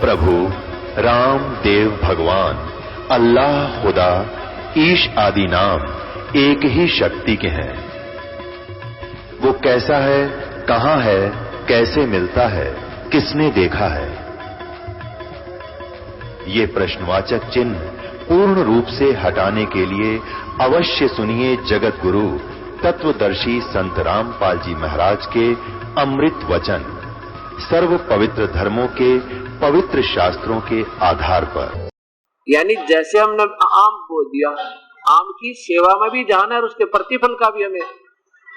प्रभु राम देव भगवान अल्लाह खुदा ईश आदि नाम एक ही शक्ति के हैं। वो कैसा है, कहां है, कैसे मिलता है, किसने देखा है? ये प्रश्नवाचक चिन्ह पूर्ण रूप से हटाने के लिए अवश्य सुनिए जगत गुरु तत्वदर्शी संत रामपाल जी महाराज के अमृत वचन, सर्व पवित्र धर्मों के पवित्र शास्त्रों के आधार पर। यानी जैसे हमने आम बो दिया, आम की सेवा में भी जान है और उसके प्रतिफल का भी हमें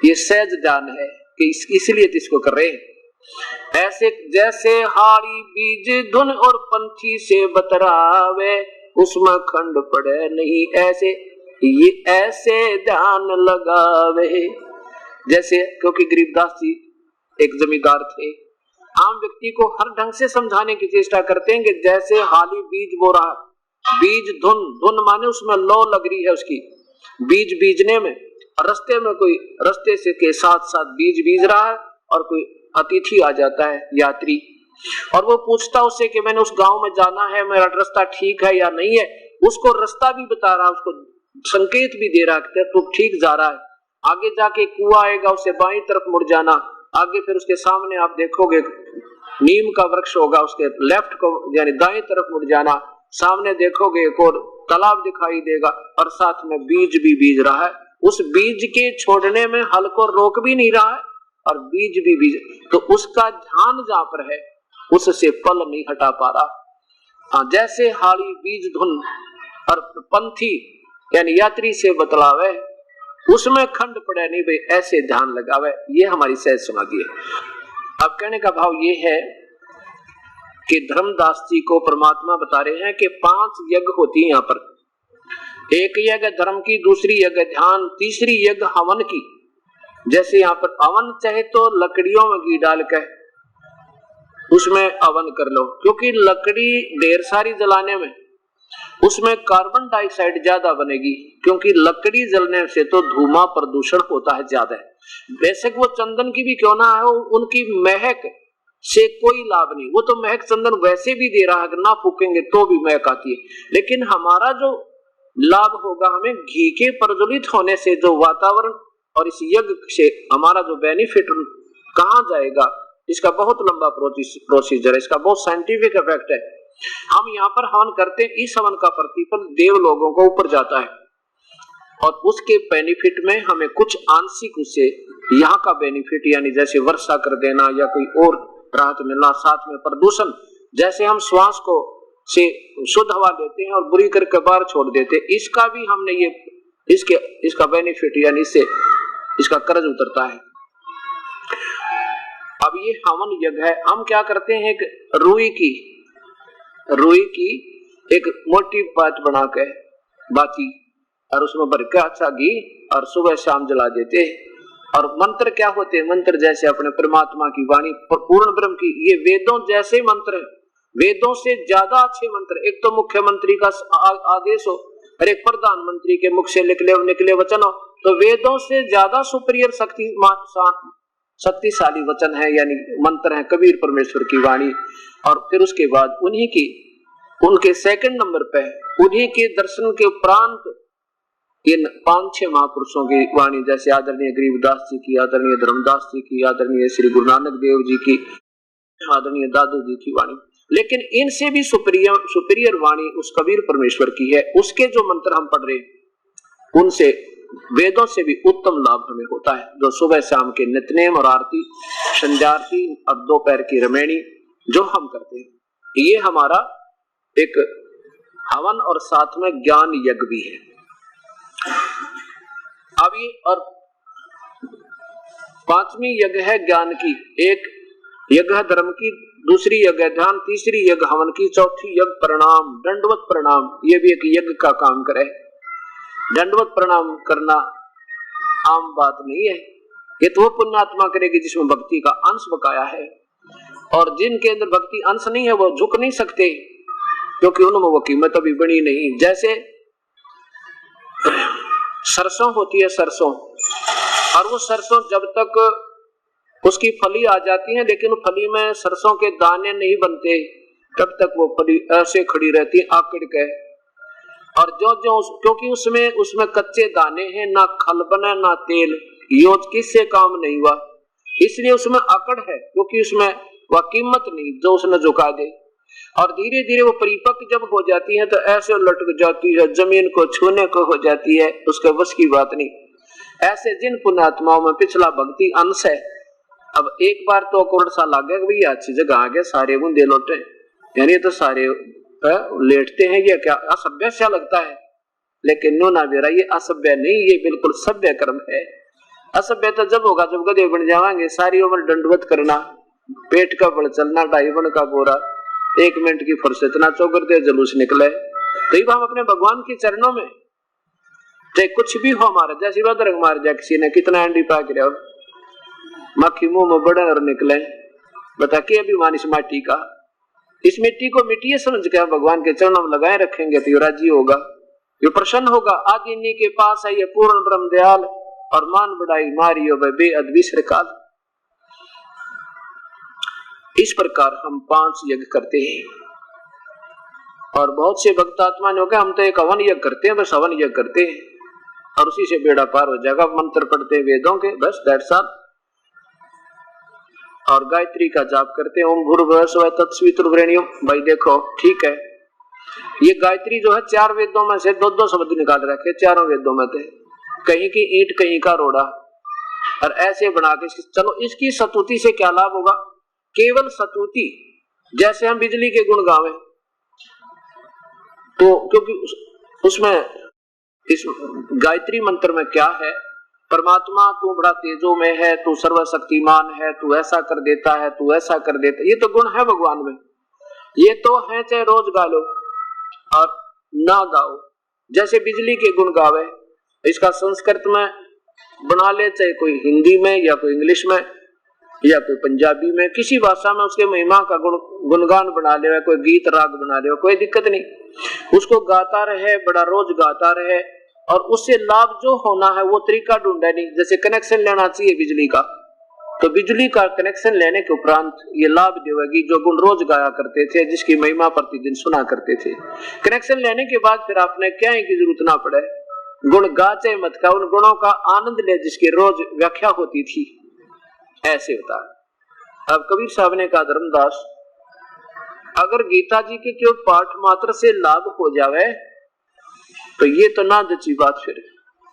ये सहज जान है कि इसलिए तो इसको कर रहे हैं। ऐसे जैसे हाड़ी बीज धुन और पंथी से बतरावे, उसमें खंड पड़े नहीं ऐसे, ये ऐसे ध्यान लगावे। जैसे क्योंकि गरीबदास जी एक जमींदार थे, आम व्यक्ति को हर ढंग से समझाने की चेष्टा करते हैं कि जैसे हाली बीज बो रहा, बीज धुन, धुन माने उसमें लौ लग रही है उसकी, बीज बीजने में, रास्ते में कोई रास्ते से के साथ साथ बीज बीज रहा है और कोई अतिथि आ जाता है यात्री, और वो पूछता उससे कि मैंने उस गांव में जाना है, मेरा रास्ता ठीक है या नहीं है, उसको रास्ता भी बता रहा, उसको संकेत भी दे रहा है तो ठीक जा रहा है। आगे जाके कुआं आएगा, उसे बाईं तरफ मुड़ जाना, आगे फिर उसके सामने आप देखोगे नीम का वृक्ष होगा, उसके लेफ्ट को यानी दाएं तरफ मुड़ जाना, सामने देखोगे एक और तालाब दिखाई देगा और साथ में बीज भी बीज रहा है। उस बीज के छोड़ने में हल को रोक भी नहीं रहा है और बीज भी बीज, तो उसका ध्यान जहां पर है उससे पल नहीं हटा पा रहा। जैसे हाड़ी बीज धुन और पंथी यानी यात्री से बतलावे, उसमें खंड पड़े नहीं भाई, ऐसे ध्यान लगावे। ये हमारी सहज समाधि है। अब कहने का भाव ये है कि धर्मदास जी को परमात्मा बता रहे हैं कि 5 यज्ञ होती है यहाँ पर। एक यज्ञ धर्म की, दूसरी यज्ञ ध्यान, तीसरी यज्ञ हवन की। जैसे यहाँ पर हवन चाहे तो लकड़ियों में घी डाल के उसमें हवन कर लो, क्योंकि लकड़ी ढेर सारी जलाने में उसमें कार्बन डाइऑक्साइड ज्यादा बनेगी, क्योंकि लकड़ी जलने से तो धुआं प्रदूषण होता है ज्यादा। बेशक वो चंदन की भी क्यों ना हो, उनकी महक से कोई लाभ नहीं, वो तो महक चंदन वैसे भी दे रहा है, अगर ना फूकेंगे तो भी महक आती है। लेकिन हमारा जो लाभ होगा, हमें घी के प्रज्वलित होने से जो वातावरण और इस यज्ञ से हमारा जो बेनिफिट कहाँ जाएगा, इसका बहुत लंबा प्रोसीजर है, इसका बहुत साइंटिफिक इफेक्ट है। हम यहाँ पर हवन करते हैं, इस हवन का प्रतिफल देव लोगों को ऊपर जाता है और उसके बेनिफिट में हमें कुछ आंशिक उससे यहाँ का बेनिफिट यानी जैसे वर्षा कर देना या कोई और राहत मिलना, साथ में प्रदूषण, जैसे हम श्वास को से शुद्ध हवा लेते हैं और बुरी करके बाहर छोड़ देते हैं, इसका भी हमने ये इसका बेनिफिट यानी इससे इसका कर्ज उतरता है। अब ये हवन यज्ञ है। हम क्या करते हैं, एक रुई की एक मोटी बात बना के बाती और उसमें भर के अच्छा घी और सुबह शाम जला देते। और मंत्र क्या होते हैं, मंत्र जैसे अपने परमात्मा की वाणी पूर्ण ब्रह्म की, ये वेदों जैसे मंत्र है, वेदों से ज्यादा अच्छे मंत्र। एक तो मुख्यमंत्री का आदेश हो और एक प्रधानमंत्री के मुख से निकले वचन हो, तो वेदों से ज्यादा सुपीरियर शक्तिशाली वचन है यानी मंत्र है कबीर परमेश्वर की वाणी। और फिर उसके बाद उनके सेकंड नंबर पे उन्हीं के दर्शन के उपरांत ये 5-6 महापुरुषों की वाणी, जैसे आदरणीय गरीबदास जी की, आदरणीय धर्मदास जी की, आदरणीय श्री गुरु नानक देव जी की, आदरणीय दादू जी की वाणी। लेकिन इनसे भी सुपीरियर वाणी उस कबीर परमेश्वर की है। उसके जो मंत्र हम पढ़ रहे हैं उनसे वेदों से भी उत्तम लाभ हमें होता है। जो सुबह शाम के नित्यनेम और आरती, संध्या आरती और दोपहर की रमैनी जो हम करते हैं, ये हमारा एक हवन और साथ में ज्ञान यज्ञ भी है। अभी और 5वीं यज्ञ है ज्ञान की, एक यज्ञ है धर्म की, दूसरी यज्ञ ध्यान, तीसरी यज्ञ हवन की, चौथी यज्ञ प्रणाम, दंडवत प्रणाम। ये भी एक यज्ञ का काम करे। दंडवत प्रणाम करना आम बात नहीं है, ये तो वो पुण्यात्मा करेगी जिसमें भक्ति का अंश बकाया है, और जिनके अंदर भक्ति अंश नहीं है वो झुक नहीं सकते, क्योंकि उनमें वो कीमत अभी बनी नहीं। जैसे सरसों होती है, सरसों, और वो सरसों जब तक उसकी फली आ जाती है, लेकिन फली में सरसों के दाने नहीं बनते, तब तक वो ऐसे खड़ी रहती है आकड़ के। और जो क्योंकि उसमें कच्चे दाने हैं, ना खल बना ना तेल, योज किससे काम नहीं हुआ, इसलिए उसमें अकड़ है, क्योंकि उसमें वह कीमत नहीं जो उसने झुका दे। और धीरे धीरे वो परिपक्व जब हो जाती है तो ऐसे लटक जाती है, जमीन को छूने को हो जाती है, उसके बस की बात नहीं। ऐसे जिन पुण्यात्माओं में पिछला भक्ति अंश है, अब एक बार तो करोड़ सा लग गया, भैया अच्छी जगह आ गया, सारे बूंदे लौटे, यानी तो सारे लेटते हैं, ये क्या असभ्य सा लगता है। लेकिन नो ना बेरा, ये असभ्य नहीं, ये बिल्कुल सभ्य कर्म है। असभ्य तो जब होगा जब गधे बन जाएंगे, सारी उम्र दंडवत करना, पेट का बल चलना, 2.5 मन का बोरा, 1 मिनट की फुर्सत ना चौकरते जुलूस निकले। तो हम अपने भगवान के चरणों में चाहे कुछ भी हो हमारा, जैसी बदरंग मार जाए किसी ने, कितना अंडी पाक रहे हो, मक्खी मुंह में बड़े और निकले, बता के अभिमान इस माटी का, इस मिट्टी को मिट्टी समझ के भगवान के चरणों में लगाए रखेंगे तो ये राजी होगा, ये प्रसन्न होगा। आदि इन्हीं के पास है ये पूर्ण ब्रह्म दयाल, और मान बढ़ाई मारियो बेअद विसर काल। इस प्रकार हम 5 यज्ञ करते हैं, और बहुत से भक्तात्मा ने हम तो एक हवन यज्ञ करते हैं, बस हवन यज्ञ करते हैं और उसी से बेड़ा पार हो जाएगा। मंत्र पढ़ते हैं वेदों के, बस दैट्स ऑल। और गायत्री का जाप करते हैं, ओम भूर्भुवः स्वः तत्सवितुर्वरेण्यम। भाई देखो ठीक है, ये गायत्री जो है 4 वेदों में से 2-2 शब्द निकाल रखे, चारों वेदों में थे, कहीं की ईंट कहीं का रोड़ा, और ऐसे बना के चलो। इसकी स्तुति से क्या लाभ होगा? केवल स्तुति, जैसे हम बिजली के गुण गावे तो, क्योंकि उसमें इस गायत्री मंत्र में क्या है, परमात्मा तू बड़ा तेजो में है, तू सर्वशक्तिमान है, तू ऐसा कर देता है, तू ऐसा कर देता है, ये तो गुण है भगवान में। ये तो है, चाहे रोज गा लो और ना गाओ, जैसे बिजली के गुण गावे, इसका संस्कृत में बना ले, चाहे कोई हिंदी में या कोई इंग्लिश में या कोई पंजाबी में, किसी भाषा में उसके महिमा का गुणगान बना ले, कोई गीत राग बना ले, कोई दिक्कत नहीं, उसको गाता रहे, बड़ा रोज गाता रहे, और उससे लाभ जो होना है वो तरीका ढूंढे नहीं। जैसे कनेक्शन लेना चाहिए बिजली का, तो बिजली का कनेक्शन लेने के उपरांत ये लाभ देगी जो गुण रोज गाया करते थे, जिसकी महिमा प्रतिदिन सुना करते थे। कनेक्शन लेने के बाद फिर आपने क्या है की जरूरत ना पड़े, गुण गाचे मत का, उन गुणों का आनंद ले जिसकी रोज व्याख्या होती थी, ऐसे होता है। अब कबीर साहब ने कहा, धर्मदास अगर गीता जी के केवल पाठ मात्र से लाभ हो जावे तो ये तो ना जची बात। फिर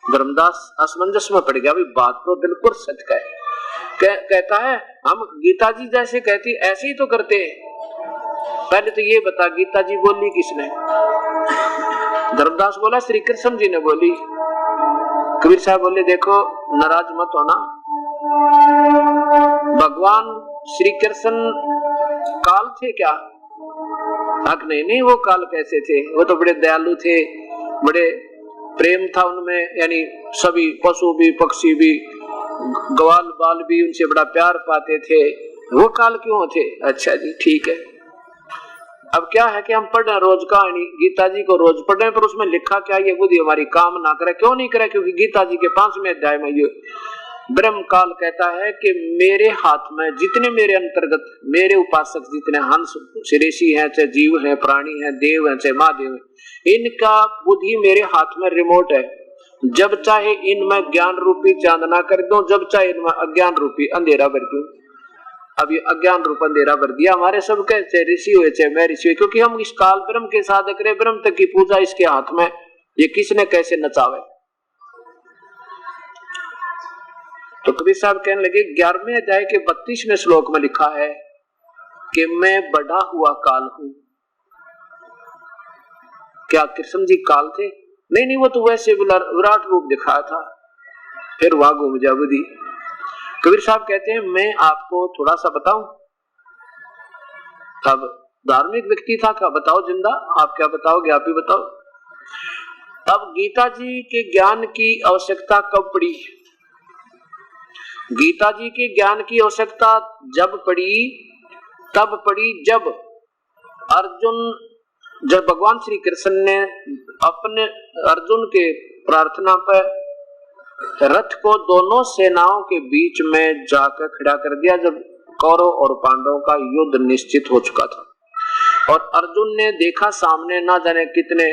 धर्मदास असमंजस में पड़ गया, भाई बात तो बिल्कुल सच का है। कहता है हम गीता जी जैसे कहती ऐसे ही तो करते हैं। पहले तो ये बता, गीता जी बोली किसने? धर्मदास बोला श्री कृष्ण जी ने बोली। कबीर साहब बोले देखो नाराज मत होना, भगवान श्री कृष्ण काल थे क्या? नहीं, वो काल कैसे थे? वो तो बड़े दयालु थे, बड़े प्रेम था उनमें, यानी सभी पशु भी पक्षी भी ग्वाल बाल भी उनसे बड़ा प्यार पाते थे, वो काल क्यों थे? अच्छा जी ठीक है। अब क्या है कि हम पढ़ रहे रोज कहानी, गीता जी को रोज पढ़ रहे, पर उसमें लिखा क्या ये बुद्धि हमारी काम ना करे। क्यों नहीं करे? क्योंकि गीता जी के 5वें अध्याय में ये ब्रह्म काल कहता है कि मेरे हाथ में जितने मेरे अंतर्गत मेरे उपासक जितने हंस ऋषि हैं, चाहे जीव हैं, प्राणी हैं, देव हैं, चाहे महादेव हैं, इनका बुद्धि मेरे हाथ में रिमोट है। जब चाहे इनमें ज्ञान रूपी चांदना कर दूं, जब चाहे इनमें अज्ञान रूपी अंधेरा भर दूं। अब ये अज्ञान रूप अंधेरा भर दिया हमारे सबके, चाहे ऋषि हुए चाहे मैं ऋषि हुए, क्योंकि हम इस काल ब्रह्म के साधक रहे, ब्रह्म तक की पूजा इसके हाथ में, ये किसने कैसे नचावे। तो कबीर साहब कहने लगे 11वें अध्याय के 32वें श्लोक में लिखा है कि मैं बढ़ा हुआ काल हूं। क्या कृष्ण जी काल थे? नहीं, वो तो वैसे विराट रूप दिखाया था। फिर वहां घूम जा बुद्धि। कबीर साहब कहते हैं मैं आपको थोड़ा सा बताऊं। अब धार्मिक व्यक्ति था, क्या बताओ जिंदा, आप क्या बताओगे? आप ही बताओ। अब गीता जी के ज्ञान की आवश्यकता कब पड़ी? गीता जी के ज्ञान की आवश्यकता जब पड़ी, तब पड़ी जब भगवान श्री कृष्ण ने अपने अर्जुन के प्रार्थना पर रथ को दोनों सेनाओं के बीच में जाकर खड़ा कर दिया, जब कौरव और पांडवों का युद्ध निश्चित हो चुका था। और अर्जुन ने देखा सामने ना जाने कितने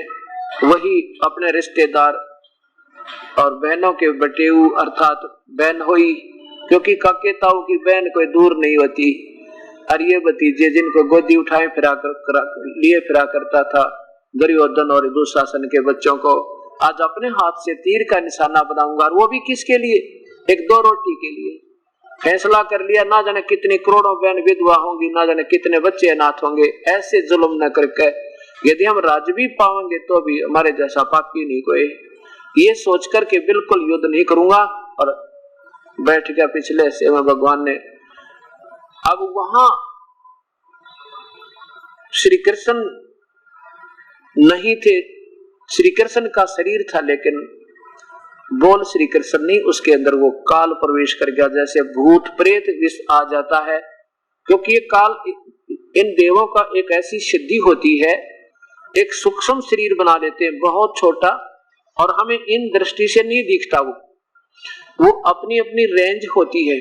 वही अपने रिश्तेदार और बहनों के बटेऊ अर्थात बहन हुई, क्योंकि काके ताऊ की बहन कोई दूर नहीं होती, और ये भतीजे जिनको गोदी उठाए लिए फिरा करता था दुर्योधन और दुशासन के बच्चों को, आज अपने हाथ से तीर का निशाना बनाऊंगा, और वो भी किसके लिए? एक दो रोटी के लिए। फैसला कर लिया, ना जाने कितनी करोड़ों बहन विधवा होंगी, ना जाने कितने बच्चे अनाथ होंगे, ऐसे जुल्म न करके यदि हम राज भी पाएंगे तो भी हमारे जैसा पापी नहीं कोई, ये सोच करके बिल्कुल युद्ध नहीं करूंगा। और बैठ गया पिछले से में भगवान ने। अब वहां श्री कृष्ण नहीं थे, श्री कृष्ण का शरीर था, लेकिन बोल श्री कृष्ण नहीं, उसके अंदर वो काल प्रवेश कर गया, जैसे भूत प्रेत विष आ जाता है। क्योंकि ये काल इन देवों का एक ऐसी सिद्धि होती है, एक सूक्ष्म शरीर बना देते हैं, बहुत छोटा, और हमें इन दृष्टि से नहीं दिखता, वो अपनी अपनी रेंज होती है।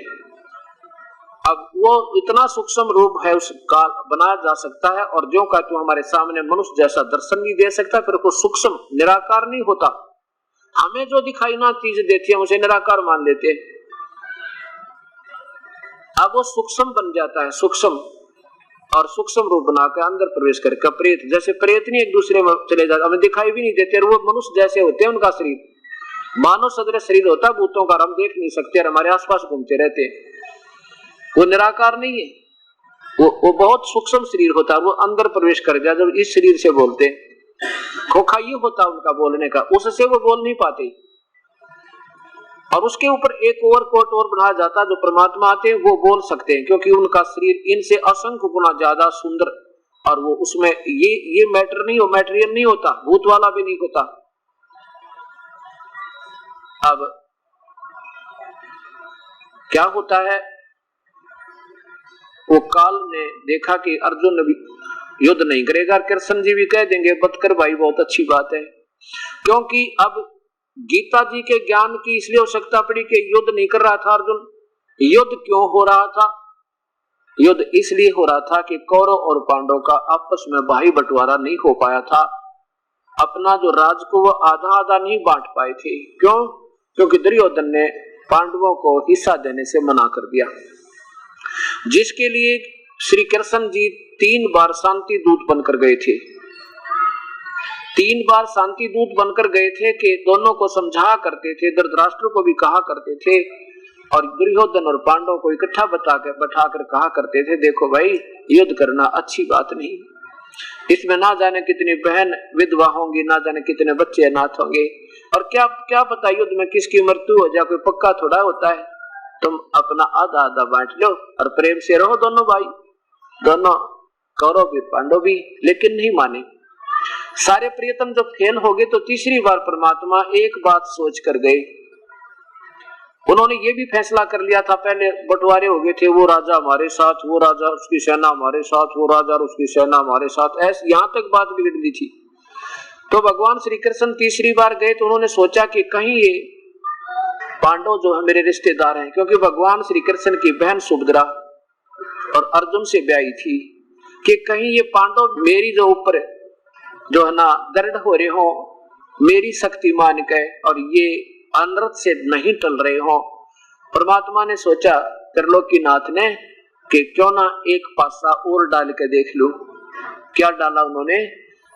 अब वो इतना सूक्ष्म रूप है, उस काल बनाया जा सकता है, और जो का तो हमारे सामने मनुष्य जैसा दर्शन नहीं दे सकता, फिर वो सूक्ष्म निराकार नहीं होता। हमें जो दिखाई ना चीज देती है उसे निराकार मान लेते हैं। अब वो सूक्ष्म बन जाता है, सूक्ष्म, और सूक्ष्म रूप बना के अंदर प्रवेश करके प्रेत, जैसे प्रेत नहीं एक दूसरे में चले जाते, हमें दिखाई भी नहीं देते, और वो मनुष्य जैसे होते हैं, उनका शरीर मानव सदृश शरीर होता है भूतों का, हम देख नहीं सकते और हमारे आसपास घूमते रहते। वो निराकार नहीं है, वो बहुत सूक्ष्म शरीर होता है, वो अंदर प्रवेश कर गया जब इस शरीर से बोलते। खोखा ये होता उनका बोलने का, उससे वो बोल नहीं पाते। और उसके ऊपर एक और कोट और बनाया जाता, जो परमात्मा आते हैं वो बोल सकते हैं, क्योंकि उनका शरीर इनसे असंख्य गुना ज्यादा सुंदर, और वो उसमें ये मैटर नहीं हो, मैटेरियल नहीं होता, भूत वाला भी नहीं होता। अब क्या होता है, वो काल ने देखा कि अर्जुन भी युद्ध नहीं करेगा, कृष्ण जी भी कह देंगे बतकर भाई बहुत अच्छी बात है, क्योंकि अब गीता जी के ज्ञान की इसलिए आवश्यकता पड़ी कि युद्ध नहीं कर रहा था अर्जुन। युद्ध क्यों हो रहा था? युद्ध इसलिए हो रहा था कि कौरव और पांडव का आपस में भाई बंटवारा नहीं हो पाया था, अपना जो राज को वो आधा आधा नहीं बांट पाए थे। क्यों? क्योंकि दुर्योधन ने पांडवों को हिस्सा देने से मना कर दिया, जिसके लिए श्री कृष्ण जी 3 बार शांति दूत बनकर गए थे। 3 बार शांति दूत बनकर गए थे कि दोनों को समझा करते थे, धृतराष्ट्र को भी कहा करते थे, और दुर्योधन और पांडव को इकट्ठा बैठाकर कहा करते थे, देखो भाई युद्ध करना अच्छी बात नहीं, इसमें ना जाने कितनी बहन विधवा होंगी, ना जाने कितने बच्चे अनाथ होंगे, और क्या क्या पता युद्ध में किसकी मृत्यु हो जाए, कोई पक्का थोड़ा होता है। तुम अपना आधा आधा बांट लो और प्रेम से रहो दोनों भाई, दोनों कौरव भी पांडव भी। लेकिन नहीं माने, सारे प्रयत्न जब फेल हो गए तो तीसरी बार परमात्मा एक बात सोच कर गए। उन्होंने ये भी फैसला कर लिया था, पहले बंटवारे हो गए थे, वो राजा हमारे साथ, वो राजा उसकी सेना हमारे साथ, वो राजा उसकी सेना हमारे साथ, ऐसे यहां तक बात बिगड़ दी थी। तो भगवान श्री कृष्ण तीसरी बार गए तो उन्होंने सोचा कि कहीं ये पांडव जो है मेरे रिश्तेदार हैं, क्योंकि भगवान श्री कृष्ण की बहन सुभद्रा और अर्जुन से ब्याही थी, कि कहीं ये पांडव मेरी जो ऊपर जो है ना गर्द हो रहे हो, मेरी शक्ति मान के, और ये अनर्थ से नहीं टल रहे हो। परमात्मा ने सोचा त्रिलोकीनाथ ने कि क्यों ना एक पासा और डाल के देख लूं। क्या डाला उन्होंने?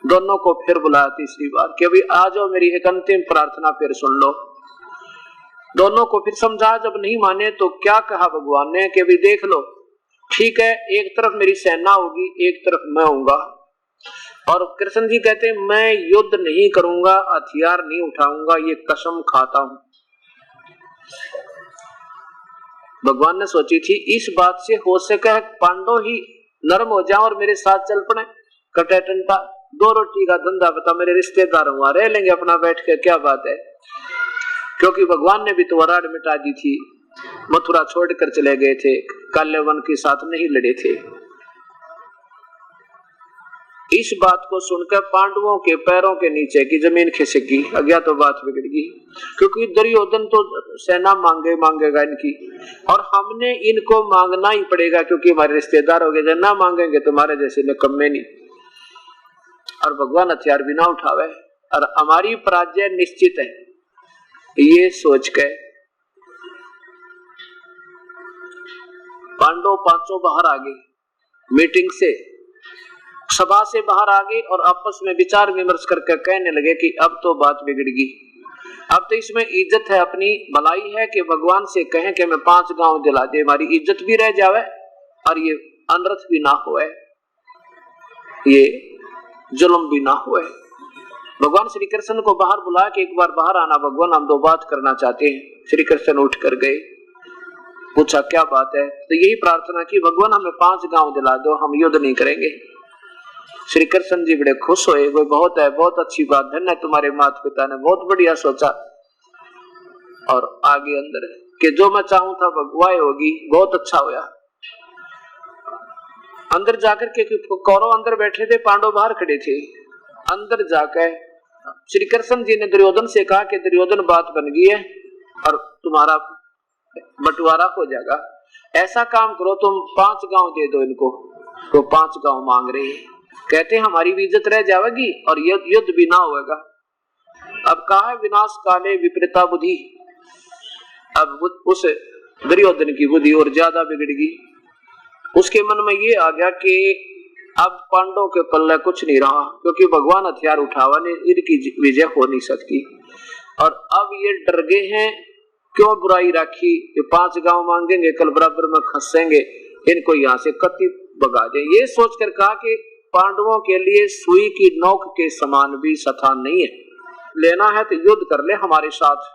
दोनों को फिर बुलाया तीसरी बार कि अभी आ जाओ, मेरी एक अंतिम प्रार्थना फिर सुन लो। दोनों को फिर समझा, जब नहीं माने तो क्या कहा भगवान ने कि अभी देख लो, ठीक है, एक तरफ मेरी सेना होगी, एक तरफ मैं होऊंगा। और कृष्ण जी कहते हैं मैं युद्ध नहीं करूंगा, हथियार नहीं उठाऊंगा, ये कसम खाता हूं। भगवान ने सोची थी इस बात से हो सके पांडव ही नरम हो जाए और मेरे साथ चल पड़े, कटे टंटा 2 रोटी का धंधा बता, मेरे रिश्तेदार हुआ रह लेंगे अपना बैठ के, क्या बात है। क्योंकि भगवान ने भी तो वराड मिटा दी थी, मथुरा छोड़कर चले गए थे, काले वन के साथ नहीं लड़े थे। इस बात को सुनकर पांडवों के पैरों के नीचे की जमीन खिसक गई, अज्ञा तो बात बिगड़ गई, क्योंकि दुर्योधन तो सेना मांगेगा इनकी, और हमने इनको मांगना ही पड़ेगा क्योंकि हमारे रिश्तेदार हो गए, जब ना मांगेंगे तुम्हारे जैसे निकम्मे नहीं। और भगवान हथियार भी ना उठावे और हमारी पराजय निश्चित है, ये सोच के पांडव पांचों बाहर आ गए, मीटिंग से सभा से बाहर आ गए और आपस में विचार विमर्श करके कहने लगे कि अब तो बात बिगड़गी, अब तो इसमें इज्जत है, अपनी भलाई है कि भगवान से कहें कि मैं 5 गांव दिला दे, हमारी इज्जत भी रह जावे और ये अनर्थ भी ना होए, ये जुल्म भी ना होए। भगवान श्री कृष्ण को बाहर बुला के एक बार बाहर आना, भगवान हम 2 बात करना चाहते हैं। श्री कृष्ण उठ कर गए, पूछा क्या बात है, तो यही प्रार्थना की भगवान हमें 5 गांव दिला दो, हम युद्ध नहीं करेंगे। श्री कृष्ण जी बड़े खुश हुए, वो बहुत है, बहुत अच्छी बात, धन्य तुम्हारे माता पिता ने बहुत बढ़िया सोचा। और आगे अंदर कि जो मैं चाहूं था भगवान होगी, बहुत अच्छा हुआ। अंदर जाकर के कौरव अंदर बैठे थे, पांडव बाहर खड़े थे। अंदर जाकर श्री कृष्ण जी ने दुर्योधन से कहा कि दुर्योधन बात बन गई है और तुम्हारा बंटवारा हो जाएगा, ऐसा काम करो तुम 5 गांव दे दो इनको। तो 5 गांव मांग रहे हैं, कहते हैं हमारी भी इज्जत रह जाएगी और युद्ध भी ना होगा। अब कहा है विनाश काले विपरीता बुद्धि, अब उस दुर्योधन की बुद्धि और ज्यादा बिगड़ गई। उसके मन में ये आ गया कि अब पांडवों के पल्ले कुछ नहीं रहा, क्योंकि भगवान हथियार उठावा ने इनकी विजय हो नहीं सकती। और अब ये डर गए हैं, क्यों बुराई राखी, ये 5 गांव मांगेंगे, कल बराबर में खसेंगे, इनको यहाँ से कति भगा दे। ये सोचकर कहा कि पांडवों के लिए सुई की नोक के समान भी स्थान नहीं है, लेना है तो युद्ध कर ले हमारे साथ।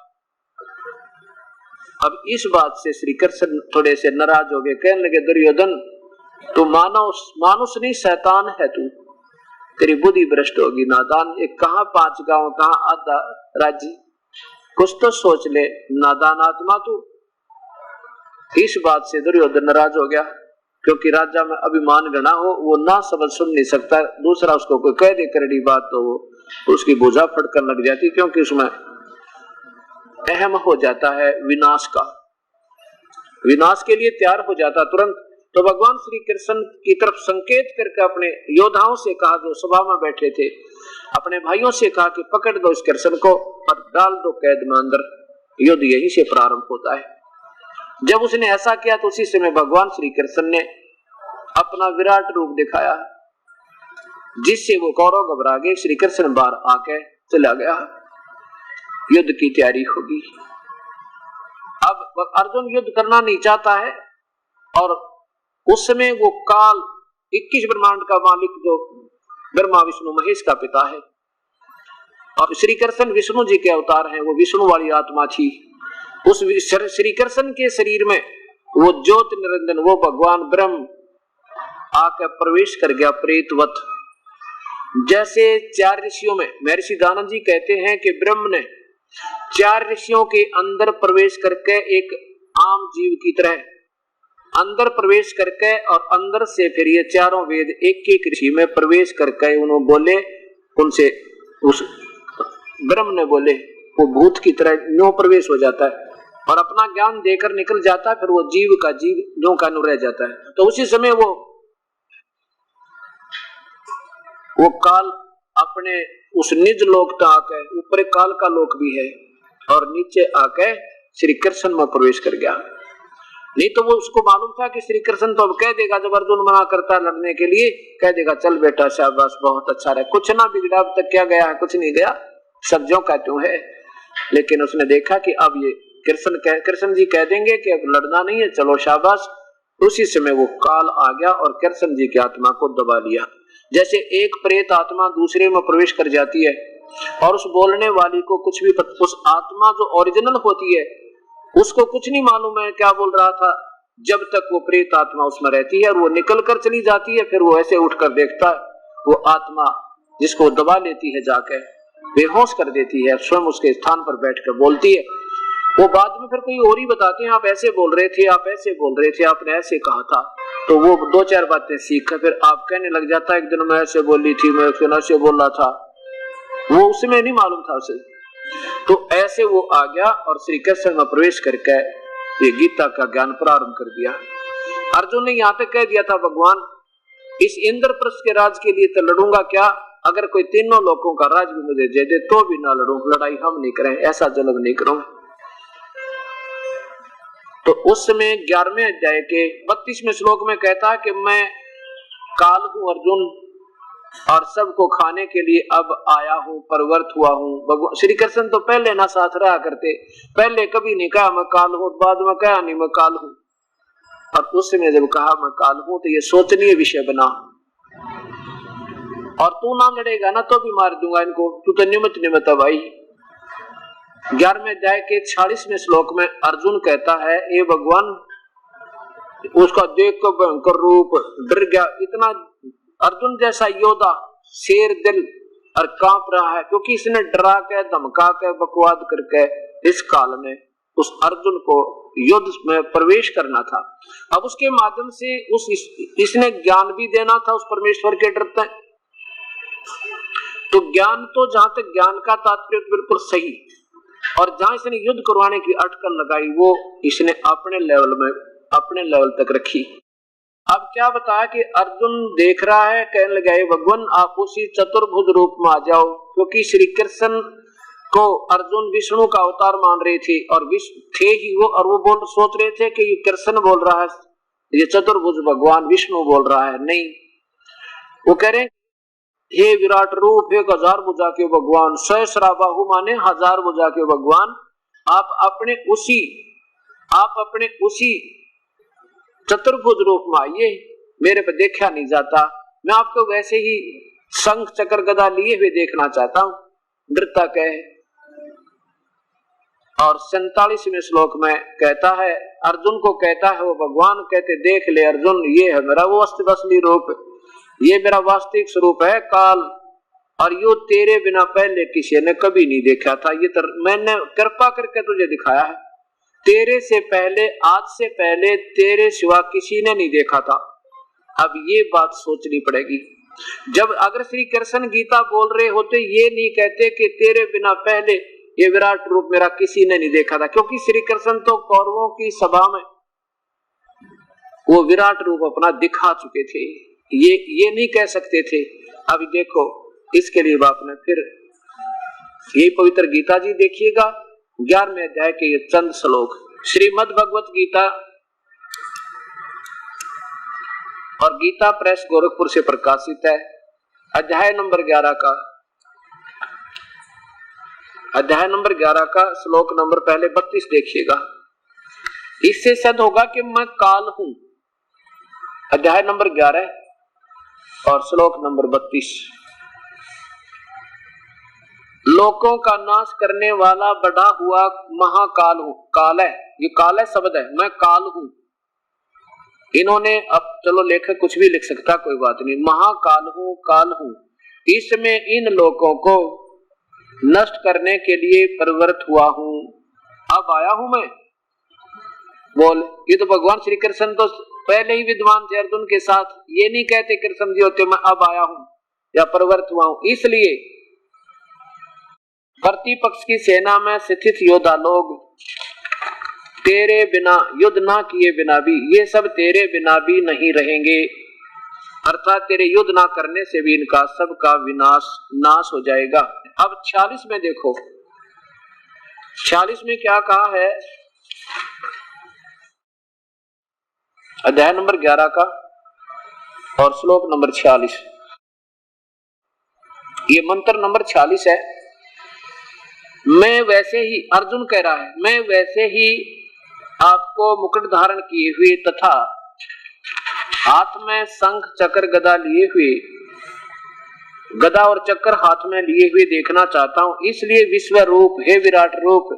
अब इस बात से श्री कृष्ण थोड़े से नाराज हो गए, कहने लगे दुर्योधन तू मानुष नहीं शैतान है, तू तेरी बुद्धि भ्रष्ट होगी, नादान। एक कहाँ 5 गांव, कहाँ आधा राज्य, कुछ तो सोच ले नादान आत्मा तू। इस बात से दुर्योधन नाराज हो गया, क्योंकि राजा में अभिमान गणा हो, वो ना समझ सुन नहीं सकता। दूसरा उसको कोई कह दे करड़ी बात तो वो उसकी भुजा फटकर लग जाती, क्योंकि उसमें अहम हो जाता है विनाश का, विनाश के लिए तैयार हो जाता तुरंत। तो भगवान श्री कृष्ण की तरफ संकेत करके अपने योद्धाओं से कहा, जो सभा में बैठे थे, अपने भाइयों से कहा कि पकड़ दो इस कृष्ण को और डाल दो कैद में अंदर, युद्ध यहीं से प्रारंभ होता है। जब उसने ऐसा किया तो उसी समय भगवान श्री कृष्ण ने अपना विराट रूप दिखाया, जिससे वो कौरव घबरा गए। श्री कृष्ण बाहर आके चला गया, युद्ध की तैयारी होगी। अब अर्जुन युद्ध करना नहीं चाहता है, और उस समय वो काल 21 ब्रह्मांड का मालिक जो ब्रह्मा विष्णु महेश का पिता है, और श्री कृष्ण विष्णु जी के अवतार हैं, वो विष्णु वाली आत्मा थी। उस श्री कृष्ण के शरीर में वो ज्योत निरंजन, वो भगवान ब्रह्म आकर प्रवेश कर गया प्रेतवत। जैसे 4 ऋषियों में महर्षि दानंद जी कहते हैं कि ब्रह्म ने 4 ऋषियों के अंदर प्रवेश करके एक आम जीव की तरह अंदर प्रवेश करके, और अंदर से फिर ये 4 वेद एक एक ऋषि में प्रवेश करके उन्होंने बोले, उनसे उस ब्रह्म ने बोले, वो भूत की तरह न्यों प्रवेश हो जाता है और अपना ज्ञान देकर निकल जाता है, फिर वो जीव का जीव न्यों का न्यों रह जाता है। तो उसी समय वो काल अपने उस निज लोक तक आके, ऊपर काल का लोक भी है, और नीचे आके श्री कृष्ण में प्रवेश कर गया। नहीं तो वो उसको मालूम था कि श्री कृष्ण तो अब कह देगा, जब अर्जुन मना करता है लड़ने के लिए, कह देगा चल बेटा शाबाश बहुत अच्छा रहा, कुछ ना बिगड़ा, अब तक क्या गया है, कुछ नहीं गया, सब ज्यों का त्यों है। लेकिन उसने देखा कि अब ये कृष्ण जी कह देंगे कि अब लड़ना नहीं है, चलो शाबाश। उसी समय वो काल आ गया और कृष्ण जी की आत्मा को दबा लिया। जैसे एक प्रेत आत्मा दूसरे में प्रवेश कर जाती है, और उस बोलने वाली को कुछ भी उस आत्मा जो ओरिजिनल होती है उसको कुछ नहीं मालूम है क्या बोल रहा था, जब तक वो प्रेत आत्मा उसमें रहती है, और वो निकल कर चली जाती है, फिर वो ऐसे उठकर देखता है, वो आत्मा जिसको दबा लेती है जाके बेहोश कर देती है, स्वयं उसके स्थान पर बैठकर बोलती है। वो बाद में फिर कोई और ही बताते हैं, आप ऐसे बोल रहे थे, आप ऐसे बोल रहे थे, आपने ऐसे कहा था। तो वो 2-4 बातें सीख कर फिर आप कहने लग जाता है, एक दिन मैं ऐसे बोली थी, मैं ऐसे बोल रहा था, वो उसमें नहीं मालूम था उसे। तो ऐसे वो आ गया और श्री कृष्ण में प्रवेश करके ये गीता का ज्ञान प्रारंभ कर दिया। अर्जुन ने यहाँ तक कह दिया था, भगवान इस इंद्रप्रस्थ के राज के लिए तो लड़ूंगा क्या, अगर कोई तीनों लोगों का राज भी मुझे दे दे तो भी ना लड़ूं, लड़ाई हम नहीं करें, ऐसा जल्द नहीं करूं। तो उस समय 11वें अध्याय के 32वें श्लोक में कहता है कि मैं काल हूं अर्जुन और सबको खाने के लिए अब आया हूं, परवर्त हुआ हूं। भगवान श्री कृष्ण तो पहले ना साथ रहा करते, पहले कभी नहीं कहा मैं काल हूं, बाद में कहा नहीं मैं काल हूं। और उस समय जब कहा मैं काल हूं तो ये सोचनीय विषय बना। और तू ना लड़ेगा ना तो भी मार दूंगा इनको, तू तो निमित्त निमित्त भाई। 11वें अध्याय के 46वें श्लोक में अर्जुन कहता है ए भगवान, उसका देख कर भयंकर रूप डर गया। इतना अर्जुन जैसा योद्धा शेर दिल और कांप रहा है, क्योंकि इसने डरा के धमका के बकवाद करके इस काल में उस अर्जुन को युद्ध में प्रवेश करना था। अब उसके माध्यम से इसने ज्ञान भी देना था उस परमेश्वर के डरते। तो ज्ञान तो जहां तक ज्ञान का तात्पर्य बिल्कुल सही, और जहां इसने युद्ध करवाने की अटकल लगाई वो इसने अपने लेवल तक रखी। अब क्या बताया कि अर्जुन देख रहा है, कहने लगा भगवान आप उसी चतुर्भुज रूप में आ जाओ, क्योंकि श्री कृष्ण को अर्जुन विष्णु का अवतार मान रहे थे और थे ही वो, और वो सोच रहे थे कि ये कृष्ण बोल रहा है, ये चतुर्भुज भगवान विष्णु बोल रहा है। नहीं, वो कह रहे हे विराट रूप, 1000 भुजा के भगवान, सहस्राबाहु माने 1000 भुजा के भगवान, आप अपने उसी चतुर्भुज रूप में आइए, मेरे पे देखा नहीं जाता, मैं आपको वैसे ही शंख चक्र गदा लिए हुए देखना चाहता हूं, डरता कहे। और 47वें श्लोक में कहता है, अर्जुन को कहता है वो भगवान, कहते देख ले अर्जुन, ये है मेरा वो असली रूप, ये मेरा वास्तविक स्वरूप है काल, और यो तेरे बिना पहले किसी ने कभी नहीं देखा था, ये मैंने कृपा करके तुझे दिखाया है। तेरे से पहले, आज से पहले तेरे सिवा किसी ने नहीं देखा था। अब ये बात सोचनी पड़ेगी। जब अगर श्री कृष्ण गीता बोल रहे होते, ये नहीं कहते कि तेरे बिना पहले ये विराट रूप मेरा किसी ने नहीं देखा था, क्योंकि श्री कृष्ण तो कौरवों की सभा में वो विराट रूप अपना दिखा चुके थे, ये नहीं कह सकते थे। अभी देखो इसके लिए आपने फिर यही पवित्र गीता जी देखिएगा, 11वें अध्याय के ये चंद श्लोक श्रीमद् भगवत गीता और गीता प्रेस गोरखपुर से प्रकाशित है। अध्याय नंबर 11 का श्लोक नंबर पहले 32 देखिएगा। इससे सिद्ध होगा कि मैं काल हूं। अध्याय नंबर 11 और श्लोक नंबर 32। लोकों का नाश करने वाला बड़ा हुआ महाकाल हूं। काल है, ये काल है शब्द है, मैं काल हूं। इन्होंने, अब चलो लेखक कुछ भी लिख सकता, कोई बात नहीं, महाकाल हूं, काल हूं, इसमें इन लोगों को नष्ट करने के लिए प्रवृत्त हुआ हूं, अब आया हूं मैं। बोल, ये तो भगवान श्री कृष्ण तो पहले ही विद्वान थे अर्जुन के साथ, ये नहीं कहते कृष्ण जी होते मैं अब आया हूं या प्रवृत्त हुआ हूं। इसलिए प्रतिपक्ष की सेना में स्थित योद्धा लोग तेरे बिना युद्ध ना किए बिना भी, ये सब तेरे बिना भी नहीं रहेंगे, अर्थात तेरे युद्ध ना करने से भी इनका सबका नाश हो जाएगा। अब 46 में देखो, 46 में क्या कहा है, अध्याय नंबर 11 का और श्लोक नंबर 46, ये मंत्र नंबर 46 है। मैं वैसे ही, अर्जुन कह रहा है, मैं वैसे ही आपको मुकुट धारण किए हुए तथा हाथ में शंख चक्र गदा लिए हुए, गदा और चक्र हाथ में लिए हुए देखना चाहता हूं। इसलिए विश्व रूप, हे विराट रूप,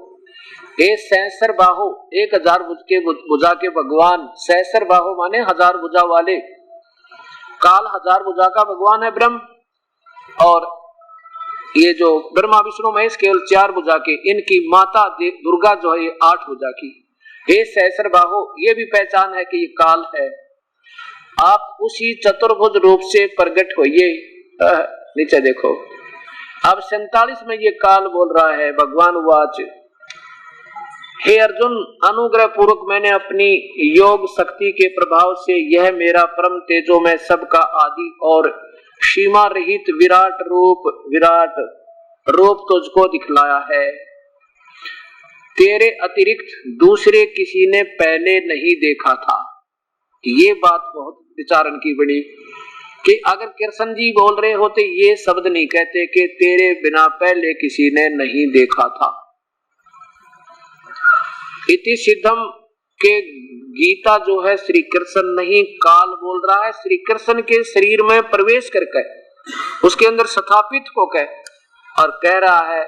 हे सहस्र बाहु, 1000 भुजा के भगवान, सहस्र बाहु माने 1000 भुजा वाले, काल 1000 भुजा का भगवान है ब्रह्म, और ये जो ब्रह्मा विष्णु महेश केवल 4 भुजा के, इनकी माता दुर्गा जो है 8 भुजा की। हे सहस्र बाहु, ये भी पहचान है कि ये काल है, आप उसी चतुर्भुज रूप से प्रकट होइए। नीचे देखो, अब 47 में ये काल बोल रहा है, भगवान वाच, हे अर्जुन, अनुग्रह पूर्वक मैंने अपनी योग शक्ति के प्रभाव से यह मेरा परम तेजो में सबका आदि और सीमा रहित विराट रूप तुझको दिखलाया है, तेरे अतिरिक्त दूसरे किसी ने पहले नहीं देखा था। ये बात बहुत विचारण की बनी कि अगर कृष्ण जी बोल रहे होते ये शब्द नहीं कहते कि तेरे बिना पहले किसी ने नहीं देखा था। इति सिद्धम के गीता जो है श्री कृष्ण नहीं काल बोल रहा है, श्री कृष्ण के शरीर में प्रवेश करके उसके अंदर स्थापित होकर और कह रहा है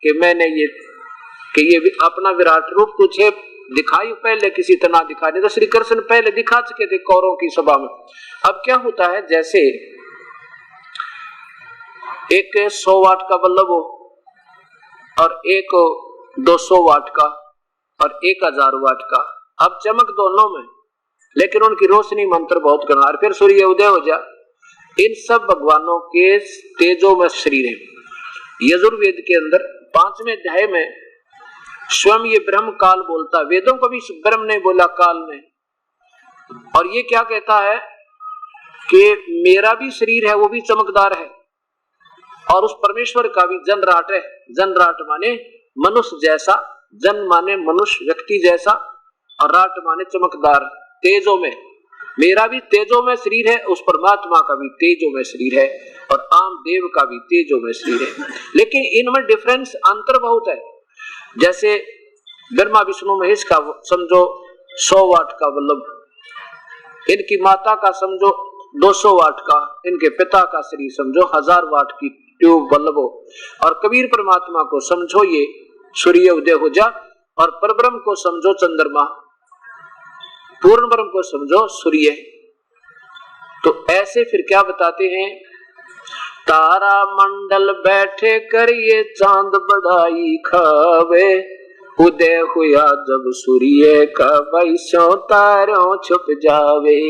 कि मैंने ये अपना विराट रूप तुझे दिखाई, पहले किसी तरह दिखा नहीं। तो श्री कृष्ण पहले दिखा चुके थे कौरवों की सभा में। अब क्या होता है, जैसे एक 100 वाट का बल्ब हो और एक 200 वाट का और 1000 वाट का, अब चमक दोनों में, लेकिन उनकी रोशनी मंत्र बहुत करना। और फिर सूर्य उदय हो जा, इन सब भगवानों के तेजों में शरीर है। यजुर्वेद के अंदर 5वें अध्याय में स्वयं ये ब्रह्म काल बोलता है, वेदों को भी ब्रह्म ने बोला काल ने, और ये क्या कहता है कि मेरा भी शरीर है वो भी चमकदार है और उस परमेश्वर का भी जनराट है। जनराट माने मनुष्य जैसा, जन माने मनुष्य व्यक्ति जैसा, और राट माने चमकदार, तेजों में। मेरा भी तेजों में शरीर है, उस परमात्मा का भी तेजों में शरीर है, और आम देव का भी तेजों में शरीर है। लेकिन इनमें डिफरेंस, अंतर बहुत है। जैसे ब्रह्मा विष्णु महेश का समझो 100 वाट का बल्ब, इनकी माता का समझो 200 वाट का, इनके पिता का शरीर समझो 1000 वाट की ट्यूब बल्ब हो, और कबीर परमात्मा को समझो ये सूर्य उदय हो जा, और परब्रह्म को समझो चंद्रमा, पूर्ण ब्रह्म को समझो सूर्य। तो ऐसे फिर क्या बताते हैं, तारा मंडल बैठे कर ये चांद बढ़ाई खावे, उदय हुआ जब सूर्य का वैसों तारों छुप जावे।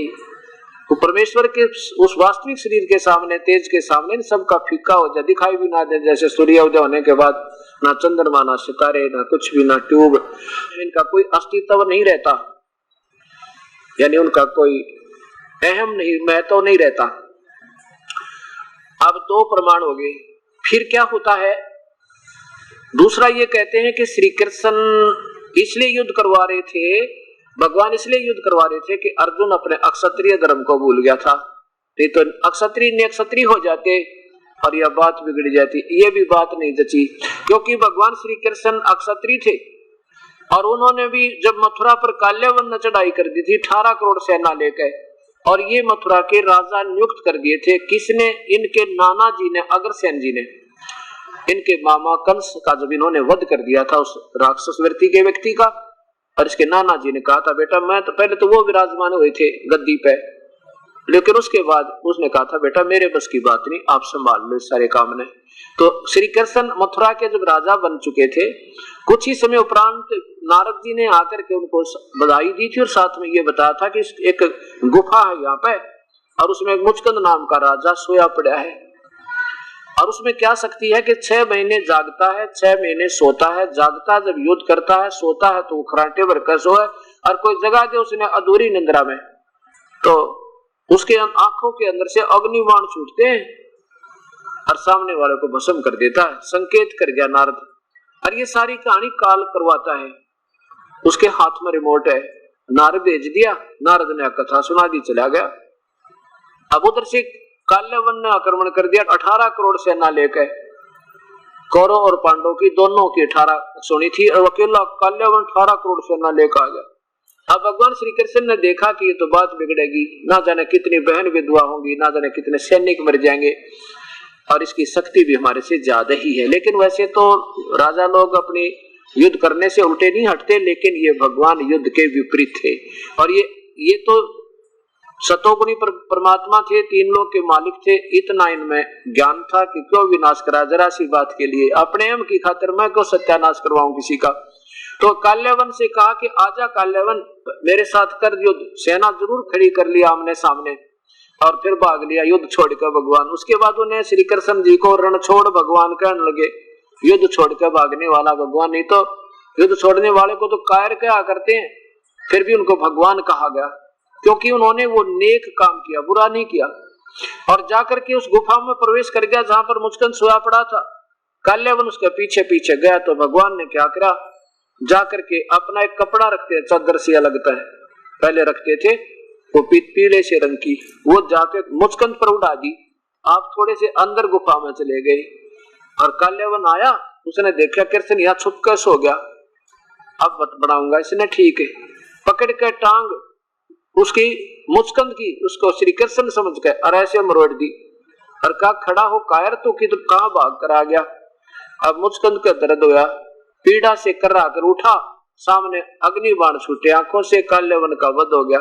तो परमेश्वर के उस वास्तविक शरीर के सामने, तेज के सामने सबका फीका हो जाए, दिखाई भी ना दे। जैसे सूर्य उदय होने के बाद ना चंद्रमा, ना सितारे, ना कुछ भी, ना ट्यूब, इनका कोई अस्तित्व नहीं रहता, यानी उनका कोई अहम नहीं, महत्व नहीं रहता। अब 2 प्रमाण हो गए। फिर क्या होता है, दूसरा ये कहते हैं कि श्री कृष्ण इसलिए युद्ध करवा रहे थे, भगवान इसलिए युद्ध करवा रहे थे कि अर्जुन अपने अक्षत्रिय धर्म को भूल गया था। तो अक्षत्रिय निक्षत्रिय हो जाते और यह बात बिगड़ जाती। ये भी बात नहीं जची, क्योंकि भगवान श्री कृष्ण अक्षत्रिय थे और उन्होंने भी जब मथुरा पर काल्यवन ने चढ़ाई कर दी थी 18 करोड़ सेना लेकर, और ये मथुरा के राजा नियुक्त कर दिए थे। किसने? इनके नाना जी ने, अग्रसेन जी ने, इनके मामा कंस का जब इन्होंने वध कर दिया था उस राक्षस वृत्ति के व्यक्ति का, और इसके नाना जी ने कहा था बेटा मैं तो, पहले तो वो विराजमान हुए थे गद्दी पे, लेकिन उसके बाद उसने कहा था बेटा मेरे बस की बात नहीं, आप संभाल लो सारे काम ने। तो श्री कृष्ण मथुरा के जब राजा बन चुके थे, कुछ ही समय उपरांत नारद जी ने आकर के उनको बधाई दी थी और साथ में ये बताया था कि एक गुफा है यहाँ पे, और उसमें मुचकंद नाम का राजा सोया पड़ा है, और उसमें क्या शक्ति है कि 6 महीने जागता है, 6 महीने सोता है। जागता जब युद्ध करता है, सोता है तो खराटे भरकर सोए, और कोई जगह दे उसने अधूरी निंद्रा में तो उसके आंखों के अंदर से अग्निबाण छूटते हैं और सामने वाले को भस्म कर देता है। संकेत कर गया नारद, और ये सारी कहानी काल करवाता है, उसके हाथ में रिमोट है, नारद भेज दिया, नारद ने कथा सुना दी, चला गया। अब उधर से काल्यवन ने आक्रमण कर दिया 18 करोड़ सेना लेकर, कौरव और पांडव की दोनों की 18 सोनी थी, और अकेला काल्यवन 18 करोड़ सेना लेकर आ गया। अब भगवान श्री कृष्ण ने देखा कि ये तो बात बिगड़ेगी, ना जाने कितनी बहन विधवा होंगी, ना जाने कितने सैनिक मर जाएंगे, और इसकी शक्ति भी हमारे से ज्यादा ही है। लेकिन वैसे तो राजा लोग अपनी युद्ध करने से उल्टे नहीं हटते, लेकिन ये भगवान युद्ध के विपरीत थे। और ये तो सतोगुणी परमात्मा थे, 3 लोक के मालिक थे। इतना इनमें ज्ञान था कि क्यों विनाश करा, जरा सी बात के लिए, अपने हम की खातिर मैं क्यों सत्यानाश करवाऊं किसी का। तो काल्यवन से कहा कि आजा काल्यवन मेरे साथ कर युद्ध। सेना जरूर खड़ी कर लिया आमने सामने, और फिर भाग लिया युद्ध छोड़कर भगवान। उसके बाद उन्हें श्री कृष्ण जी को रण छोड़ भगवान कहने लगे, युद्ध छोड़कर भागने वाला भगवान। नहीं तो युद्ध छोड़ने वाले को तो कायर क्या करते हैं, फिर भी उनको भगवान कहा गया, क्योंकि उन्होंने वो नेक काम किया, बुरा नहीं किया। और जाकर के उस गुफा में प्रवेश कर गया जहां पर मुचकुंद सोया पड़ा था। काल्यावन उसके पीछे पीछे गया तो भगवान ने क्या करा, जाकर के अपना एक कपड़ा रखते हैं, चादर सी लगता है, पहले रखते थे वो पीले से रंग की, वो जाके मुचकुंद पर उड़ा दी। आप थोड़े से अंदर गुफा में चले गए और काल्यावन आया, उसने देखा कृष्ण यहाँ छुप कर सो गया, अब मत बढ़ाऊंगा। इसने ठीक है पकड़ कर टांग उसकी मुचकुंद की उसको श्री कृष्ण समझ के और ऐसे मरोड़ दी और कहा खड़ा हो कायर तो कि, तो कहां भाग कर आ गया। अब मुचकुंद का दर्द होया, पीड़ा से कर्रा कर उठा, सामने अग्नि बाण छूटे, आंखों से काल्यावन का वध हो गया।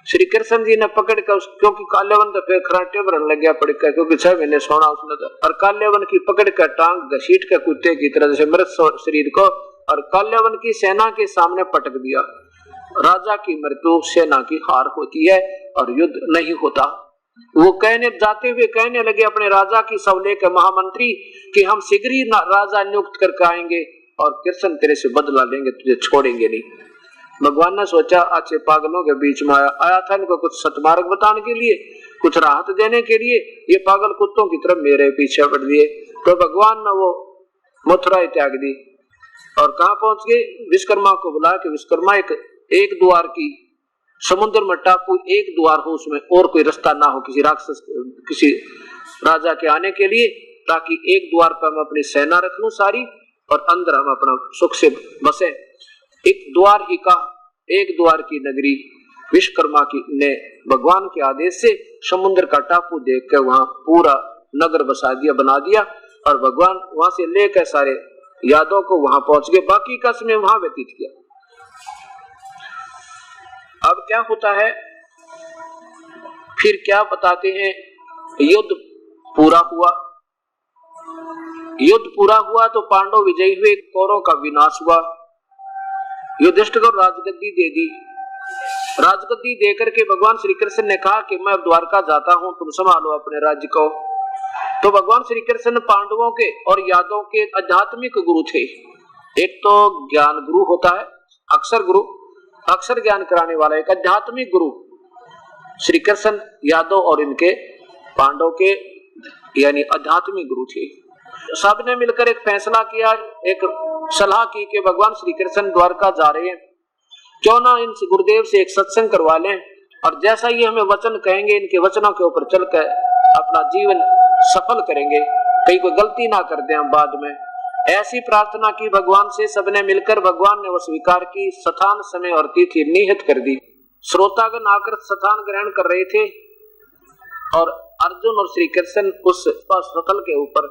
श्री कृष्ण जी ने पकड़ कर क्योंकि काल्यावन तो फिर खराटे भरने लग गया पड़ कर, क्योंकि 6 महीने सोना उसने तो, और काल्यावन की पकड़ कर टांग घसीट कर कुत्ते की तरह से मृत शरीर को और काल्यावन की सेना के सामने पटक दिया। राजा की मृत्यु सेना की हार होती है और युद्ध नहीं होता। वो कहने जाते हुए कहने लगे अपने राजा की सवले के महामंत्री कि हम शीघ्र ही राजा नियुक्त करके आएंगे और कृष्ण तेरे से बदला लेंगे, तुझे छोड़ेंगे नहीं। भगवान ने सोचा अच्छे पागलों के बीच में आया था, इनको कुछ सतमार्ग बताने के लिए, कुछ राहत देने के लिए, ये पागल कुत्तों की तरफ मेरे पीछे पड़ दिए। तो भगवान ने वो मथुरा त्याग दी और कहाँ पहुंच गए, विश्वकर्मा को बुला के विश्वकर्मा एक द्वार की समुद्र में टापू, एक द्वार हो उसमें और कोई रास्ता ना हो किसी राक्षस किसी राजा के आने के लिए, ताकि एक द्वार पर हम अपनी सेना रख लूं सारी और अंदर हम अपना सुख से बसे। एक द्वार की नगरी विश्वकर्मा की ने भगवान के आदेश से समुद्र का टापू देख कर वहां पूरा नगर बसा दिया, बना दिया और भगवान वहां से लेकर सारे यादव को वहां पहुंच गए, बाकी का समय वहां व्यतीत किया। अब क्या होता है, फिर क्या बताते हैं, युद्ध पूरा हुआ। युद्ध पूरा हुआ तो पांडव विजयी हुए, कौरवों का विनाश हुआ। युधिष्ठिर को राजगद्दी दे दी। राजगद्दी देकर के भगवान श्री कृष्ण ने कहा कि मैं अब द्वारका जाता हूं, तुम संभालो अपने राज्य को। तो भगवान श्री कृष्ण पांडवों के और यादवों के आध्यात्मिक गुरु थे। एक तो ज्ञान गुरु होता है, अक्षर गुरु, अक्षर ज्ञान कराने वाला, एक आध्यात्मिक गुरु श्री कृष्ण यादव और इनके पांडव के यानी आध्यात्मिक गुरु थे। सबने मिलकर एक फैसला किया, एक सलाह की कि भगवान श्री कृष्ण द्वारका जा रहे हैं, क्यों ना इन गुरुदेव से एक सत्संग करवा लें और जैसा ये हमें वचन कहेंगे इनके वचनों के ऊपर चलकर अपना जीवन सफल करेंगे, कहीं कोई गलती ना कर दें हम बाद में। ऐसी प्रार्थना की भगवान से, सबने मिलकर भगवान ने वो स्वीकार की। स्थान समय और तिथि निहित कर दी। श्रोतागण आकर स्थान ग्रहण कर रहे थे और अर्जुन और श्री कृष्ण उस स्थल के ऊपर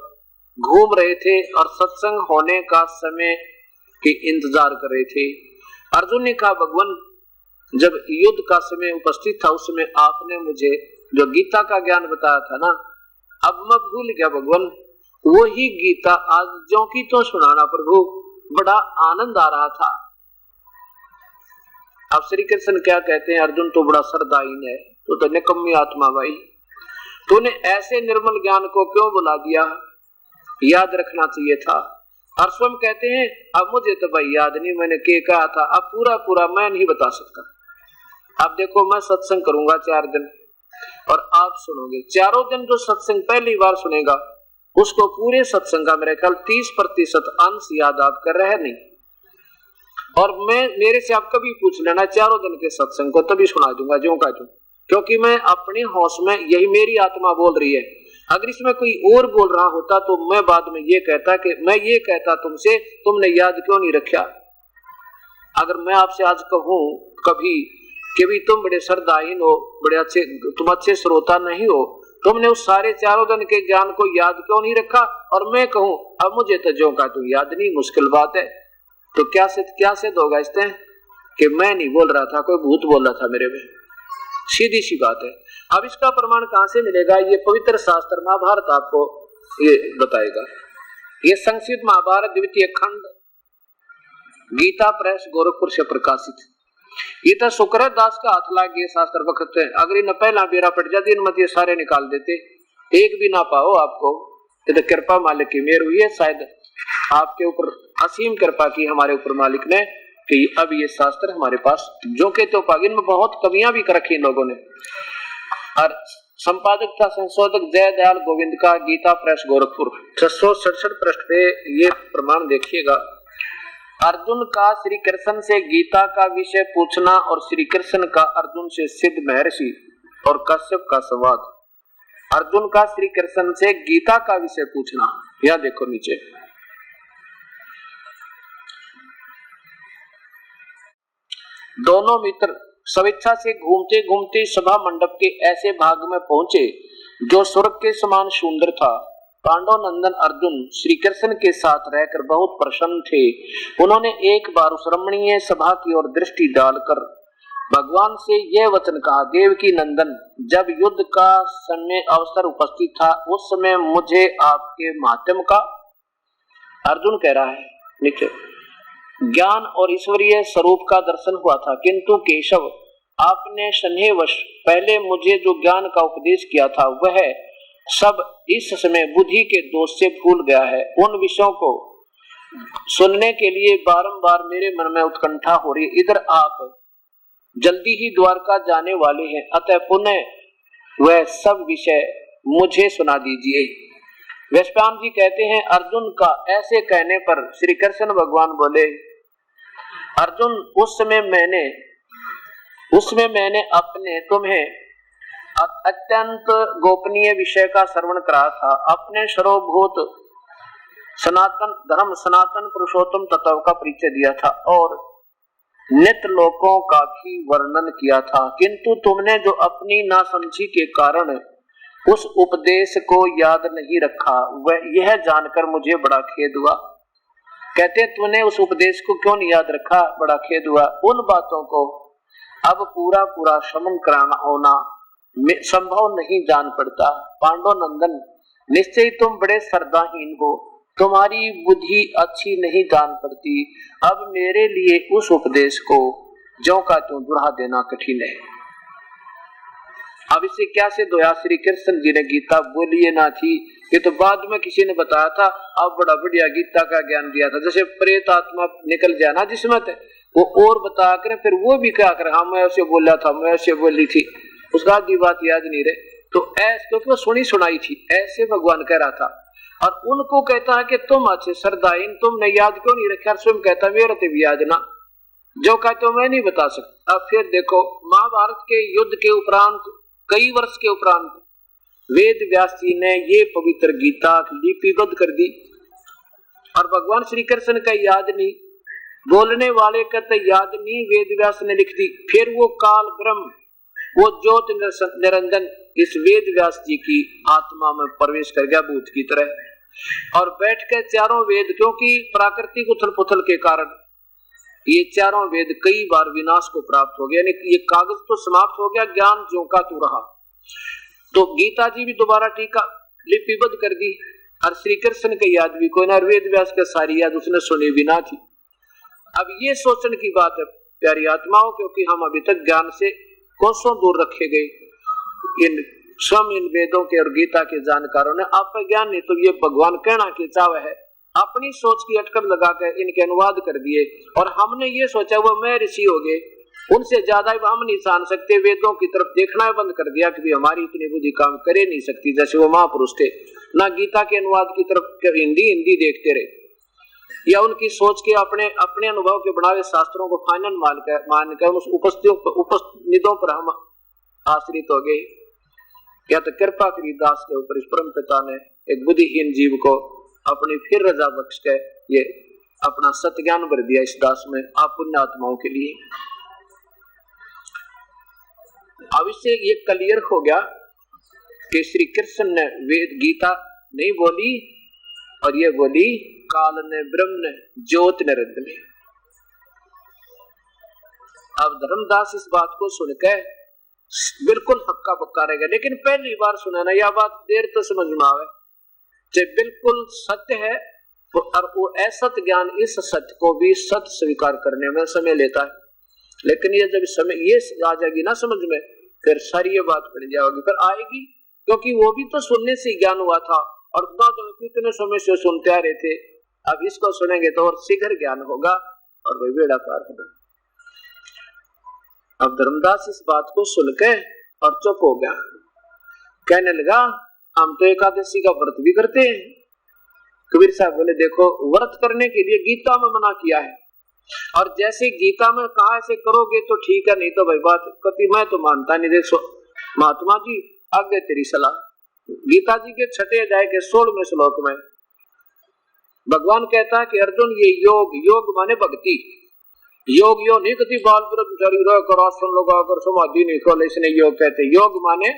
घूम रहे थे और सत्संग होने का समय की इंतजार कर रहे थे। अर्जुन ने कहा भगवान जब युद्ध का समय उपस्थित था उस समय आपने मुझे जो गीता का ज्ञान बताया था ना, अब मैं भूल गया भगवान, वही गीता आज जो की तो सुनाना प्रभु, बड़ा आनंद आ रहा था। अब श्री कृष्ण क्या कहते हैं, अर्जुन तो बड़ा श्रद्धाहीन है, तो निकम्मी आत्मा भाई, तूने ऐसे निर्मल ज्ञान को क्यों बुला दिया, याद रखना चाहिए था। और स्वयं कहते हैं अब मुझे तो भाई याद नहीं मैंने क्या कहा था, अब पूरा मैं नहीं बता सकता। अब देखो मैं सत्संग करूंगा 4 दिन और आप सुनोगे, 4 दिन जो सत्संग पहली बार सुनेगा उसको पूरे सत्संग का मेरे ख्याल 30% अंश याद आप कर रहे नहीं। और मैं मेरे से आप कभी पूछ लेना 4 दिन के सत्संग को, तभी सुना दूंगा जो का जो, क्योंकि मैं अपने होश में यही मेरी आत्मा बोल रही है। अगर इसमें कोई और बोल रहा होता तो मैं बाद में ये कहता कि मैं ये कहता तुमसे, तुमने याद क्यों नहीं रखा। अगर मैं आपसे आज कहूं कभी कि भी तुम बड़े श्रद्धाहीन हो, बड़े अच्छे, तुम अच्छे श्रोता नहीं हो, तुमने उस सारे 4 दिन के ज्ञान को याद क्यों नहीं रखा, और मैं कहूं अब मुझे तो जो का तू याद नहीं, मुश्किल बात है। तो क्या सिद्ध होगा इससे कि मैं नहीं बोल रहा था, कोई भूत बोल रहा था मेरे में, सीधी सी बात है। अब इसका प्रमाण कहां से मिलेगा, ये पवित्र शास्त्र महाभारत आपको ये बताएगा। ये संक्षिप्त महाभारत द्वितीय खंड गीता प्रेस गोरखपुर से प्रकाशित। ये तो शुक्र दास का हाथ लाग गया शास्त्र वक्त है, अगर इन पहला बेरा पट जाती इनमें ये सारे निकाल देते, एक भी ना पाओ आपको। ये तो कृपा मालिक की मेहर हुई है, शायद आपके ऊपर असीम कृपा की हमारे ऊपर मालिक ने कि अब ये शास्त्र हमारे पास जो के तो पागिन में बहुत कमियां भी कर रखी इन लोगों ने। और संपादक था संशोधक जयदयाल गोविंद का, गीता प्रेस गोरखपुर। 667 पृष्ठ पे ये प्रमाण देखिएगा। अर्जुन का श्री कृष्ण से गीता का विषय पूछना और श्री कृष्ण का अर्जुन से सिद्ध महर्षि और कश्यप का संवाद। अर्जुन का श्री कृष्ण से गीता का विषय पूछना, यह देखो नीचे। दोनों मित्र स्वेच्छा से घूमते घूमते सभा मंडप के ऐसे भाग में पहुंचे जो स्वर्ग के समान सुंदर था। पांडव नंदन अर्जुन श्री कृष्ण के साथ रहकर बहुत प्रसन्न थे। उन्होंने एक बार उस रमणीय सभा की ओर दृष्टि डालकर भगवान से यह वचन कहा, देवकी नंदन, जब युद्ध का समय अवसर उपस्थित था उस समय मुझे आपके माध्यम का, अर्जुन कह रहा है नीचे, ज्ञान और ईश्वरीय स्वरूप का दर्शन हुआ था, किंतु केशव आपने स्नेहवश पहले मुझे जो ज्ञान का उपदेश किया था वह सब इस समय बुद्धि के दोष से भूल गया है। उन विषयों को सुनने के लिए बारंबार मेरे मन में उत्कंठा हो रही है। इधर आप जल्दी ही द्वारका जाने वाले हैं, अतः पुनः वह सब विषय मुझे सुना दीजिए। व्यासपान जी कहते हैं, अर्जुन का ऐसे कहने पर श्री कृष्ण भगवान बोले, अर्जुन उस समय मैंने अपने तुम्हें अत्यंत गोपनीय विषय का श्रवण करा था। अपने सर्वभूत सनातन धर्म सनातन पुरुषोत्तम तत्व का परिचय दिया था और नित्य लोकों का भी वर्णन किया था, किंतु तुमने जो अपनी नासमझी के कारण उस उपदेश को याद नहीं रखा, वह यह जानकर मुझे बड़ा खेद हुआ। कहते तूने उस उपदेश को क्यों नहीं याद रखा, बड़ा खेद हुआ। उन बातों को अब पूरा पूरा श्रवण कराना होना संभव नहीं जान पड़ता। पांडव नंदन, निश्चय तुम बड़े श्रद्धाहीन हो, तुम्हारी बुद्धि अच्छी नहीं जान पड़ती। अब मेरे लिए उस उपदेश को ज्यों का त्यों दुहरा देना कठिन है। अब इसे क्या सिद्ध होया, श्री कृष्ण जी ने गीता बोली ना थी, ये तो बाद में किसी ने बताया था। अब बड़ा बढ़िया गीता का ज्ञान दिया था, जैसे प्रेत आत्मा निकल जाए ना जिसमें वो और बता कर फिर वो भी क्या कर, हाँ मैं ऐसे बोला था, मैं ऐसे बोली थी, उसका आदि बात याद नहीं रहे। तो ऐसे क्योंकि वो सुनी सुनाई थी, ऐसे भगवान कह रहा था। और उनको कहता है कि तुम अच्छे श्रद्धाहीन, तुमने याद क्यों नहीं रखा। स्वयं कहता मेरे तो भी याद ना, जो कहते हो मैं नहीं बता सकता। अब फिर देखो, महाभारत के युद्ध के उपरांत कई वर्ष के उपरांत वेद व्यास जी ने ये पवित्र गीता लिपिबद्ध कर दी और भगवान श्री कृष्ण का याद नहीं, बोलने वाले का तो याद नहीं, वेद व्यास ने लिख दी। फिर वो काल ब्रह्म, वो ज्योत निरंजन इस वेद व्यास जी की आत्मा में प्रवेश कर गया भूत की तरह और बैठ कर चारों वेद, क्योंकि प्राकृतिक उथल पुथल के कारण ये चारों वेद कई बार विनाश को प्राप्त हो गया, यानी ये कागज तो समाप्त हो गया, ज्ञान ज्यों का त्यों रहा। तो गीता जी भी दोबारा टीका लिपिबद्ध कर दी और श्री कृष्ण की याद भी कोई ना, वेद व्यास के सारी याद उसने सुनी भी ना थी। अब ये सोचने की बात है प्यारी आत्माओं, क्योंकि हम अभी तक ज्ञान से कोसों दूर रखे गए। इन स्वयं इन वेदों के और गीता के जानकारों ने आप पर ज्ञान नहीं, तो ये भगवान कहना के चाव है, अपनी सोच की अटकल लगाकर इनके अनुवाद कर दिए और हमने ये सोचा वो मैं ऋषि हो गए, उनसे ज्यादा हम नहीं जान सकते। वेदों की तरफ देखना बंद कर दिया कि हमारी इतनी बुद्धि काम करे नहीं सकती, जैसे वो महापुरुष थे ना। गीता के अनुवाद की तरफ हिंदी देखते रहे या उनकी सोच के अपने अनुभव के बनाए शास्त्रों को फाइनल मान कर उस उपनिधों पर हम आश्रित हो गए। या तो कृपा करी दास के ऊपर इस परम पिता ने एक बुद्धिहीन जीव को अपनी फिर रजा बख्श के ये अपना सत्य ज्ञान भर दिया इस दास में, आप पुण्य आत्माओं के लिए। अब इससे ये क्लियर हो गया कि श्री कृष्ण ने वेद गीता नहीं बोली और ये बोली काल ने ब्रह्म ने ज्योत निरंजन ने। अब धर्मदास इस बात को सुनकर बिल्कुल हक्का पक्का रहेगा, लेकिन पहली बार सुना ना, यह बात देर तो समझ में आवे। बिल्कुल सत्य है और वो असत्य ज्ञान इस सत्य को भी सत्य स्वीकार करने में समय लेता है, लेकिन ये जब समय ये आ जाएगी ना समझ में, फिर सारी ये बात पड़ जाएगी, फिर आएगी, क्योंकि वो भी तो सुनने से ज्ञान हुआ था और कितने समय से सुनते आ रहे थे। अब इसको सुनेंगे तो और शीघ्र ज्ञान होगा और वही बेड़ा पार होगा। अब धर्मदास इस बात को सुनकर और चुप हो गया। कहने लगा हम तो एकादशी का व्रत भी करते हैं। कबीर साहब बोले देखो व्रत करने के लिए गीता में मना किया है, और जैसे गीता में कहा ऐसे करोगे तो ठीक है, नहीं तो भाई बात कति मैं तो मानता नहीं। देखो महात्मा जी आगे तेरी सलाह। गीता जी के 6 अध्याय के 16वें श्लोक में भगवान कहता है कि अर्जुन ये योग माने भक्ति। योग यो नहीं कति बाल ब्रह्मचारी रहकर आसन लगाकर समाधि नहीं खोले, इसने योग कहते। योग माने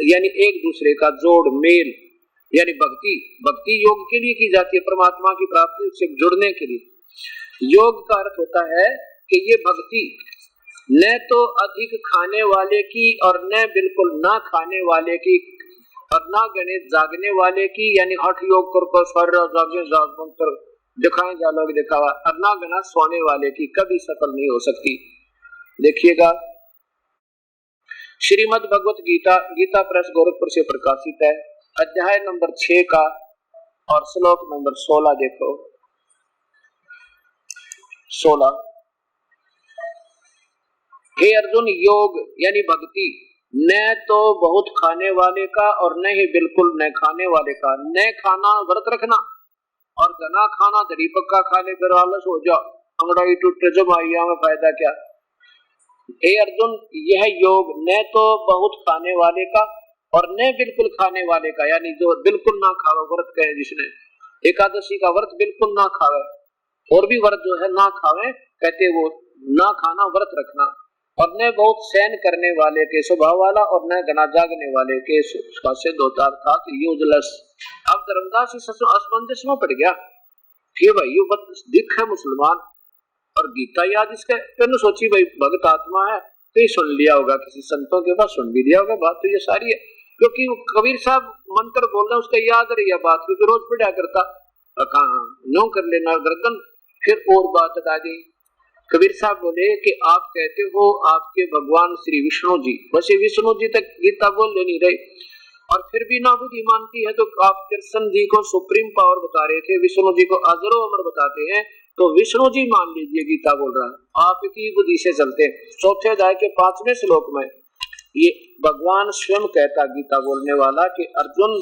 यानी एक दूसरे का जोड़ मेल, यानी भक्ति। भक्ति योग के लिए की जाती है, परमात्मा की प्राप्ति से जुड़ने के लिए। योग का अर्थ होता है कि ये भक्ति न तो अधिक खाने वाले की और न बिल्कुल ना खाने वाले की और ना गणित जागने वाले की, यानी हठ योग कर सारे जागे दिखाए जा लोग दिखावा, और ना गना सोने वाले की कभी सफल नहीं हो सकती। देखिएगा श्रीमद् भगवत गीता, गीता प्रेस गोरखपुर से प्रकाशित है, अध्याय नंबर 6 का और श्लोक नंबर 16 देखो। 16 हे अर्जुन योग यानी भक्ति न तो बहुत खाने वाले का और न ही बिल्कुल न खाने वाले का। न खाना व्रत रखना और गना खाना दरी पक्का खाने फिर आलस हो जाओ, अंगड़ाई टूटे जमाइया में फायदा क्या। हे अर्जुन यह योग न तो बहुत खाने वाले का और न बिल्कुल खाने वाले का, यानी जो बिल्कुल ना खावे व्रत कहे, जिसने एकादशी का व्रत बिल्कुल ना खावे, और भी व्रत जो है ना खावे कहते वो ना खाना व्रत रखना, और न बहुत सहन करने वाले के स्वभाव वाला और न गना जागने वाले के से होता अर्थात यूजलेस। अब धर्मदास इस असमंजस में पड़ गया कि भाई ये दिख है मुसलमान और गीता याद इसके मैंने सोची भाई भगत आत्मा है तो ये सुन लिया होगा, किसी संतों के पास सुन भी लिया होगा। बात तो ये सारी है क्योंकि कबीर साहब मंत्र बोल रहे हैं उसका याद रही है बात, क्योंकि रोज पढ़ा करता कहा नो कर लेना गर्दन। फिर और बात आ गई, कबीर साहब बोले कि आप कहते हो आपके भगवान श्री विष्णु जी, वैसे विष्णु जी तक गीता बोल नहीं रहे, और फिर भी ना बुद्धि मानती है तो आप कृष्ण जी को सुप्रीम पावर बता रहे थे, विष्णु जी को अजरो अमर बताते हैं, तो विष्णु जी मान लीजिए गीता बोल रहा है, आपकी बुद्धि से चलते। 4 अध्याय के 5वें श्लोक में ये भगवान स्वयं कहता गीता बोलने वाला कि अर्जुन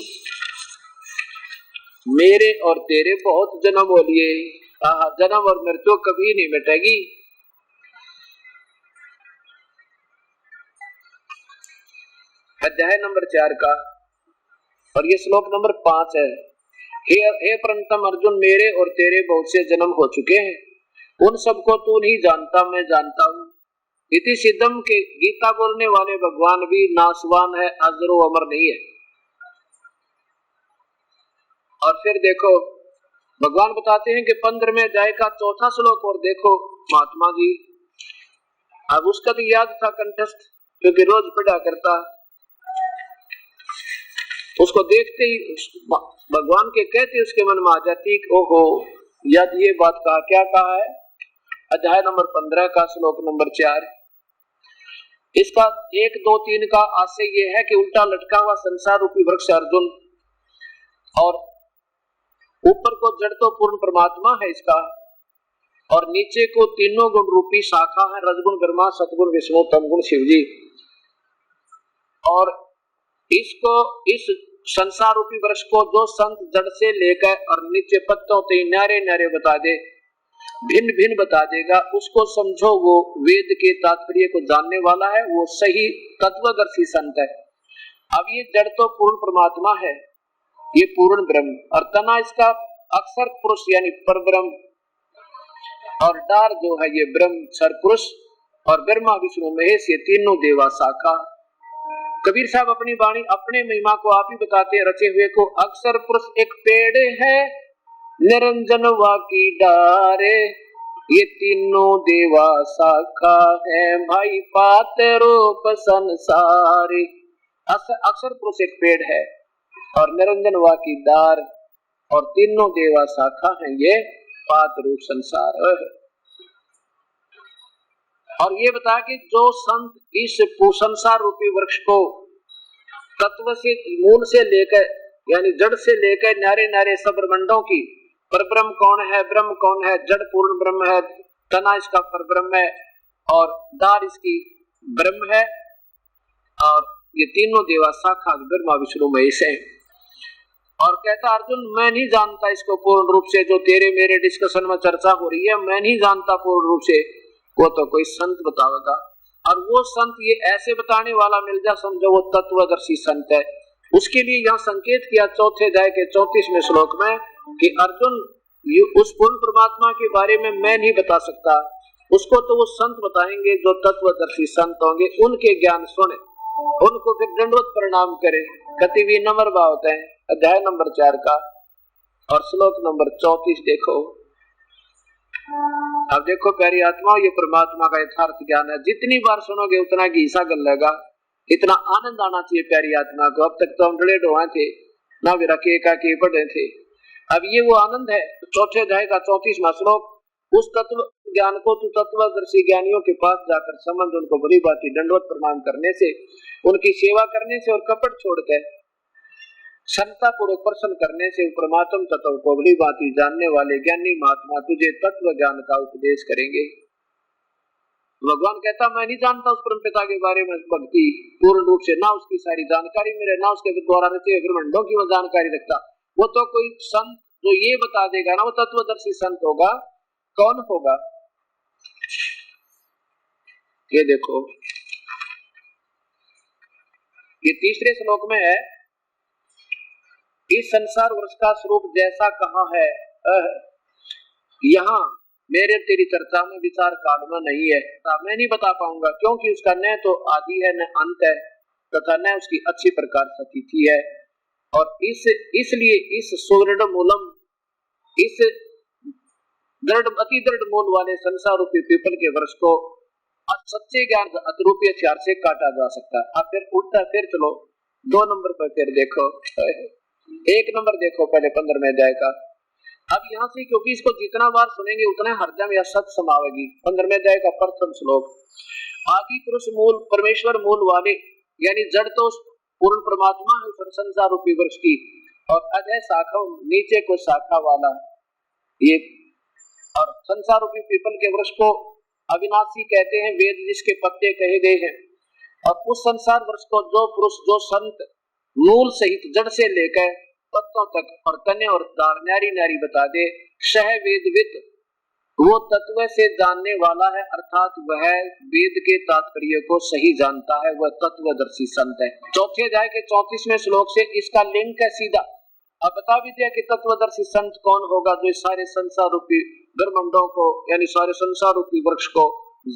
मेरे और तेरे बहुत जन्म हो लिए, जन्म और मृत्यु कभी नहीं मिटेगी। अध्याय नंबर 4 का और ये श्लोक नंबर 5 है। हे परंतम अर्जुन मेरे और तेरे बहुत से जन्म हो चुके हैं, उन सबको तू नहीं जानता, मैं जानता हूँ। इति सिद्धम के गीता बोलने वाले भगवान भी नासवान है, अजरो अमर नहीं है। और फिर देखो भगवान बताते हैं कि 15वें अध्याय का 4था श्लोक और देखो महात्मा जी, अब उसका तो याद था कंठस्थ क्योंकि रोज पढ़ा करता, उसको देखते ही भगवान के कहते उसके मन में आ जाती ओहो याद ये बात कहा, क्या कहा है। अध्याय नंबर 15 का श्लोक नंबर 4, इसका 1, 2, 3 का आशय ये है कि उल्टा लटका हुआ संसार रूपी वृक्ष अर्जुन, और ऊपर को जड़ तो पूर्ण परमात्मा है इसका, और नीचे को तीनों गुण रूपी शाखा है, रजगुण ब्रह्मा, सतगुण विष्णु, तमगुण शिव जी। और इसको इस संसार रूपी वृक्ष को जो संत जड़ से लेकर और नीचे पत्तों तक नारे नारे बता दे, भिन्न भिन्न बता देगा, उसको समझो वो वेद के तात्पर्य को जानने वाला है, वो सही तत्वदर्शी संत है। अब ये जड़ तो पूर्ण परमात्मा है, ये पूर्ण ब्रह्म, और तना इसका अक्षर पुरुष यानी परब्रह्म, और डार जो है ये ब्रह्म क्षर पुरुष, और ब्रह्मा विष्णु महेश ये तीनों देवा शाखा। कबीर साहब अपनी वाणी अपने महिमा को आप ही बताते रचे हुए को, अक्षर पुरुष एक पेड़ है, निरंजन वाकी डारे, ये तीनों देवा शाखा है, भाई पात रूप संसारे। अक्षर पुरुष एक पेड़ है और निरंजन वाकी डार, और तीनों देवा शाखा है, ये पात रूप संसार। और ये बता कि जो संत इस संसार रूपी वृक्ष को तत्व से मूल से लेकर यानी जड़ से लेकर नारे नारे सब ब्रह्मांडों की, परब्रह्म कौन है, ब्रह्म कौन है, जड़ पूर्ण ब्रह्म है, तना इसका परब्रह्म है और डार इसकी ब्रह्म है, और ये तीनों देवा साक्षात ब्रह्मा विष्णु महेश है। और कहता अर्जुन मैं नहीं जानता इसको पूर्ण रूप से, जो तेरे मेरे डिस्कशन में चर्चा हो रही है मैं नहीं जानता पूर्ण रूप से, वो तो कोई संत बतावेगा। और वो संत ये ऐसे बताने वाला मिल जा समझो वो तत्वदर्शी संत है। उसके लिए यहाँ संकेत किया चौथे अध्याय के 34वें श्लोक में कि अर्जुन उस पूर्ण परमात्मा के बारे में मैं नहीं बता सकता, उसको तो वो संत बताएंगे जो तत्वदर्शी संत होंगे, उनके ज्ञान सुने, उनको फिर दंडवत प्रणाम करे। कतिवी नंबर भाव है अध्याय नंबर 4 का और श्लोक नंबर 34 देखो। अब देखो प्यारी आत्मा, ये परमात्मा का यथार्थ ज्ञान है, जितनी बार सुनोगे उतना घीसा गलेगा, इतना आनंद आना चाहिए प्यारी आत्मा को। अब तक तो हम डरे डोहा थे ना, भी रखे का के पढ़े थे, अब ये वो आनंद है। चौथे अध्याय का 34वां श्लोक, उस तत्व ज्ञान को तू तत्वदर्शी ज्ञानियों के पास जाकर समझ, उनको बड़ी बात दंडवत प्रणाम करने से, उनकी सेवा करने से और कपट छोड़कर क्षमता पूर्वक प्रश्न करने से परमात्म तत्व को बड़ी बात जानने वाले ज्ञानी महात्मा तुझे तत्व ज्ञान का उपदेश करेंगे। भगवान कहता मैं नहीं जानता उस परम पिता के बारे में भक्ति पूर्ण रूप से, ना उसकी सारी जानकारी मेरे, ना उसके द्वारा रचे ब्रह्मांडों की वो जानकारी रखता। वो तो कोई संत जो ये बता देगा ना, वो तत्वदर्शी संत होगा। कौन होगा? ये देखो, ये तीसरे श्लोक में है, इस संसार वर्ष का स्वरूप जैसा कहा है यहाँ मेरे तेरी चर्चा में विचार काल में नहीं है, मैं नहीं बता पाऊंगा, क्योंकि उसका न तो आदि है न अंत है, तथा न उसकी अच्छी प्रकार सतिथि है। और इसलिए इस सुदृढ़ मूलम, इस दृढ़ अति दृढ़ मूल वाले संसार रूपी पीपल के वृक्ष को सच्चे ज्ञान अतरूपी हथियार से काटा जा सकता है। अब फिर उल्टा फिर चलो 2 नंबर पर फिर देखो, 1 नंबर देखो पहले 15वें अध्याय का। अब यहाँ से क्योंकि इसको जितना बार सुनेंगे उतना हरदम या सत समावेगी। 15वें अध्याय का प्रथम श्लोक, आदि पुरुष मूल परमेश्वर मूल वाले, यानी जड़ तो पूर्ण परमात्मा है उस संसार रूपी वृक्ष की, और अधय शाखा नीचे को शाखा वाला ये, और संसार रूपी पीपल के वृक्ष को अविनाशी कहते हैं, वेद जिसके पत्ते कहे गए हैं। और उस संसार वृक्ष को जो पुरुष जो संत मूल सहित जड़ से लेकर पत्तों तक और तने और न्यारी न्यारी बता दे, सह वेदविद वो तत्व से जानने वाला है, अर्थात वह वेद के तात्पर्य को सही जानता है, वह तत्वदर्शी संत है। चौथे अध्याय के 34वें श्लोक से इसका लिंक है सीधा। अब बता भी दिया कि तत्वदर्शी संत कौन होगा, जो सारे संसार रूपी ब्रह्मांडों को यानी सारे संसार रूपी वृक्ष को,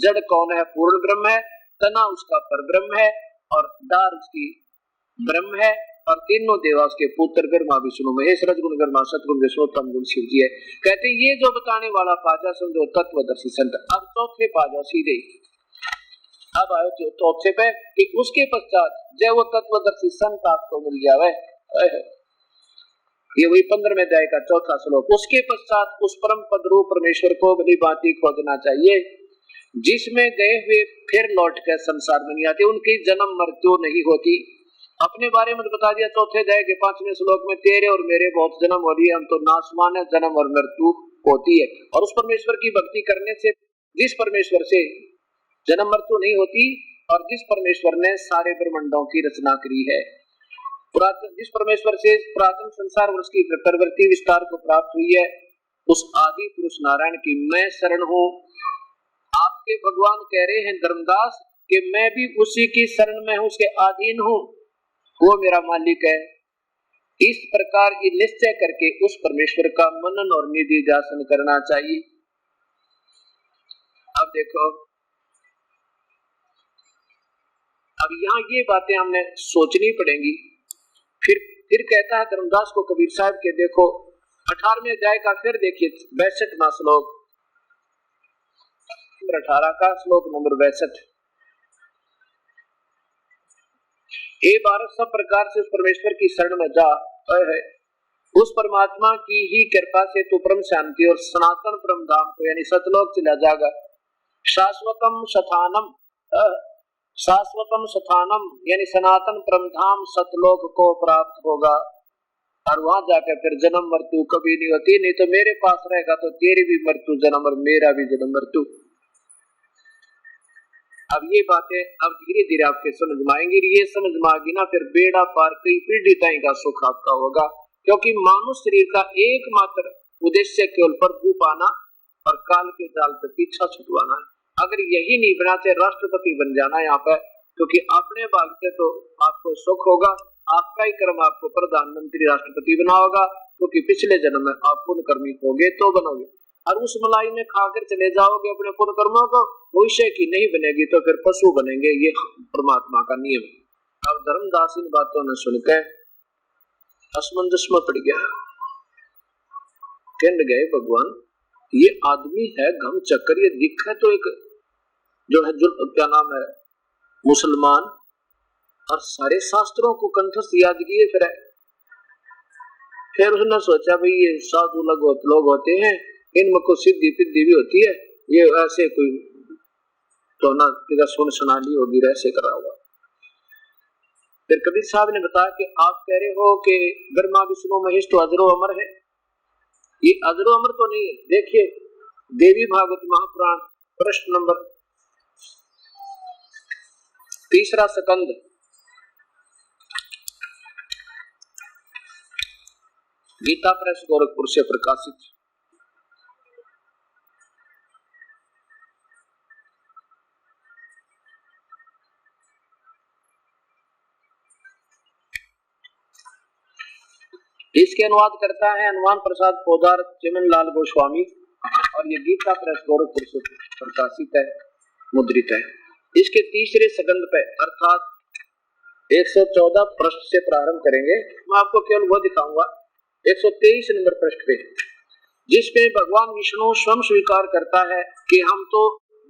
जड़ कौन है पूर्ण ब्रह्म है, तना उसका पर ब्रह्म है और डार उसकी ब्रह्म है, और तीनों देवा उसके पुत्र ब्रह्मा विष्णु महेश, रजगुण ब्रह्मा सतगुण विष्णु तम गुण शिव जी है। कहते ये जो बताने वाला पाजा समझो तत्वदर्शी संत। अब चौथे पाजा सीधे, अब आयो जो चौथे पे कि उसके पश्चात जब वो तत्वदर्शी संत आपको मिल जावे, ये वही 15वें अध्याय का चौथा श्लोक, उसके पश्चात उस परम पद रूप परमेश्वर को बड़ी बाती खोजना चाहिए, जिसमें गए हुए फिर लौट कर संसार में नहीं आते, उनकी जन्म मृत्यु नहीं होती। अपने बारे में बता दिया चौथे अध्याय के 5वें श्लोक में, तेरे और मेरे बहुत जन्म हो रही है, हम तो नासमान है, जन्म और मृत्यु होती है। और उस परमेश्वर की भक्ति करने से, जिस परमेश्वर से जन्म मृत्यु नहीं होती और जिस परमेश्वर ने सारे ब्रह्मांडों की रचना करी है, पुरातन जिस परमेश्वर से पुरातन संसार वर्ष की प्रवृत्ति विस्तार को प्राप्त हुई है, उस आदि पुरुष नारायण की मैं शरण हूँ। आपके भगवान कह रहे हैं धर्मदास कि मैं भी उसी की शरण में हूँ, उसके अधीन हूँ, वो मेरा मालिक है। इस प्रकार ये निश्चय करके उस परमेश्वर का मनन और निधि ध्यान करना चाहिए। अब देखो, अब यहाँ ये बातें हमने सोचनी पड़ेंगी। फिर कहता है धर्मदास को कबीर साहब के, देखो 18वें अध्याय का फिर देखिए 62वां श्लोक, 18 का श्लोक नंबर 62, हे भारत सब प्रकार से उस परमेश्वर की शरण में जा, उस परमात्मा की ही कृपा से तू परम शांति और सनातन परम धाम को यानी सतलोक चला जाएगा। शाश्वतम शतानम, शाश्वतम शतानम यानी सनातन परम धाम सतलोक को प्राप्त होगा, और वहां जाकर फिर जन्म मृत्यु कभी नहीं होती। नहीं तो मेरे पास रहेगा तो तेरी भी मृत्यु जन्म और मेरा भी जन्म मृत्यु। अब ये बातें अब धीरे धीरे आपके समझ में आएंगी। ये समझ में आएगी ना, फिर बेड़ा पार कई पीढ़ी ताई का सुख आपका होगा, क्योंकि मानव शरीर का एकमात्र उद्देश्य केवल प्रभु पाना और काल के जाल से पीछा छुटवाना है। अगर यही नहीं बनाते राष्ट्रपति बन जाना यहाँ पर, क्योंकि अपने भाग से तो आपको सुख होगा, आपका ही कर्म आपको प्रधानमंत्री राष्ट्रपति बना होगा, क्योंकि पिछले जन्म में आप पुण्य कर्मी होगे तो बनोगे, और उस मलाई में खाकर चले जाओगे अपने पुण्य कर्मों को, भविष्य की नहीं बनेगी तो फिर पशु बनेंगे। ये परमात्मा का नियम। अब धर्मदास इन बातों ने सुनकर असमंजस में पड़ गया। कहने गए भगवान ये आदमी है घम चक्कर, ये दिखा तो एक जो है जो क्या नाम है मुसलमान, और सारे शास्त्रों को कंठस्थ याद किए फिर उसने सोचा भाई ये साधु लोग होते हैं, इनमें कुछ सिद्धि पिद्धि भी होती है, ये ऐसे कोई तो ना सुन सुना ली होगी, ऐसे करा हुआ। फिर कबीर साहब ने बताया कि आप कह रहे हो कि ब्रह्मा विष्णु महेश तो अजरो अमर है, ये अजरो अमर तो नहीं है। देखिए देवी भागवत महापुराण प्रश्न नंबर 3 स्कंद गीता प्रेस गोरखपुर से प्रकाशित। इसके अनुवाद करता है हनुमान प्रसाद पोदार चिमन लाल गोस्वामी, और ये गीता प्रेस गोरखपुर से प्रकाशित है, मुद्रित है। इसके तीसरे स्कंद पे अर्थात 114 पृष्ठ से प्रारंभ करेंगे। मैं आपको केवल वो दिखाऊंगा 123 नंबर पृष्ठ पे, जिसमें भगवान विष्णु स्वयं स्वीकार करता है कि हम तो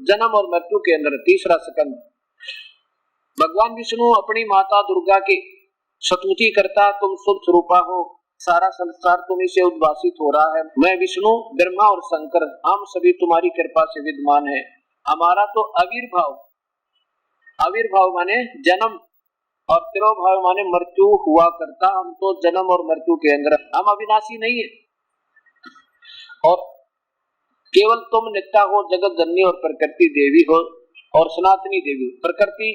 जन्म और मृत्यु के अंदर। तीसरा स्कंद भगवान विष्णु अपनी माता दुर्गा की स्तुति करता, तुम शुद्ध स्वरूपा हो, सारा संसार तुम्हीं से उद्भासित हो रहा है, मैं विष्णु ब्रह्मा और शंकर हम सभी तुम्हारी कृपा से विद्यमान है। हमारा तो आविर्भाव माने जन्म और तिरोभाव माने मृत्यु हुआ करता, हम तो जन्म और मृत्यु के अंदर, हम अविनाशी नहीं है। और केवल तुम नित्या हो, जगत जननी और प्रकृति देवी हो और सनातनी देवी। प्रकृति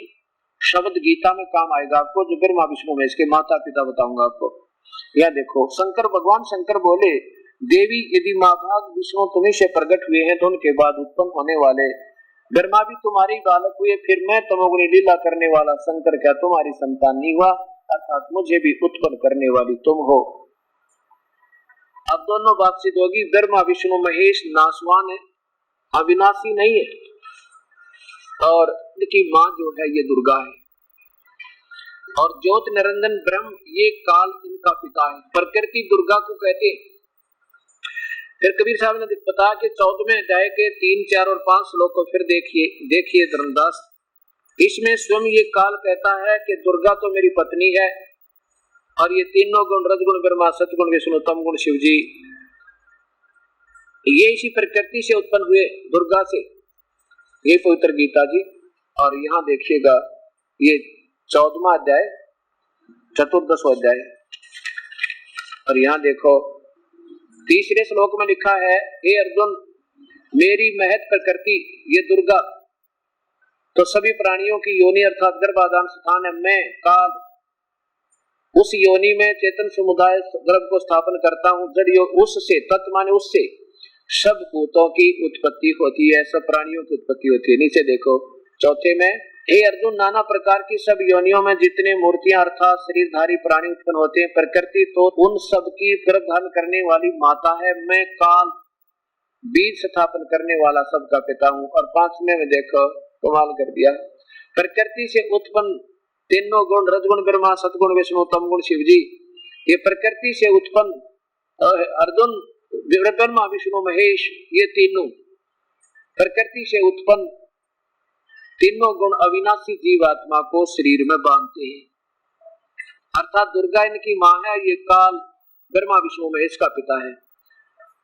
शब्द गीता में काम आएगा आपको, जो ब्रह्मा विष्णु में इसके माता पिता बताऊंगा आपको। यह देखो शंकर, भगवान शंकर बोले देवी यदि माँ भाग विष्णु तुम्हीं से प्रकट हुए हैं तो उनके बाद उत्पन्न होने वाले ब्रह्मा भी तुम्हारी बालक हुए, फिर मैं तमोगुणी लीला करने वाला शंकर क्या तुम्हारी संतान नहीं हुआ, अर्थात मुझे भी उत्पन्न करने वाली तुम हो। अब दोनों बात सिद्ध होगी, ब्रह्मा विष्णु महेश नासवान है, अविनाशी नहीं है, और इनकी माँ जो है ये दुर्गा है, और ज्योत निरंजन ब्रह्म ये काल इनका पिता है। प्रकृति दुर्गा को कहते हैं। फिर कबीर साहब ने बताया कि 14वें अध्याय के 3, 4 और 5 श्लोक को फिर देखिए धर्मदास, इसमें स्वयं ये काल कहता है कि दुर्गा तो मेरी पत्नी है, और ये तीनों गुण रजगुण ब्रह्मा सतगुण विष्णु तमगुण शिव जी ये इसी प्रकृति से उत्पन्न हुए, दुर्गा से। ये पवित्र गीता जी। और यहाँ देखिएगा ये 14वां अध्याय 14वां अध्याय, और यहाँ देखो तीसरे श्लोक में लिखा है, हे अर्जुन मेरी महत प्रकृति ये दुर्गा तो सभी प्राणियों की योनि अर्थात गर्भाधान स्थान है। मैं काल उस योनि में चेतन समुदाय गर्भ को स्थापन करता हूँ। जड़ उससे तत् माने उससे सब भूतों की उत्पत्ति होती है, सब प्राणियों की उत्पत्ति होती है। नीचे देखो चौथे में, हे अर्जुन नाना प्रकार की सब योनियों में जितने मूर्तियां अर्थात शरीरधारी प्राणी उत्पन्न होते हैं, प्रकृति तो उन सब की गर्भधारण करने वाली माता है। मैं काल बीज स्थापन करने वाला सबका पिता हूँ। और 5वें में देखो कमाल कर दिया, प्रकृति से उत्पन्न तीनों गुण रजगुण ब्रह्मा सतगुण विष्णु तमगुण शिव जी, ये प्रकृति से उत्पन्न अर्जुन ब्रह्मा विष्णु महेश ये तीनों प्रकृति से उत्पन्न तीनों गुण अविनाशी जीवात्मा को शरीर में बांधते हैं। अर्थात दुर्गा इनकी माँ है, ये काल ब्रह्मा विष्णु महेश का पिता है।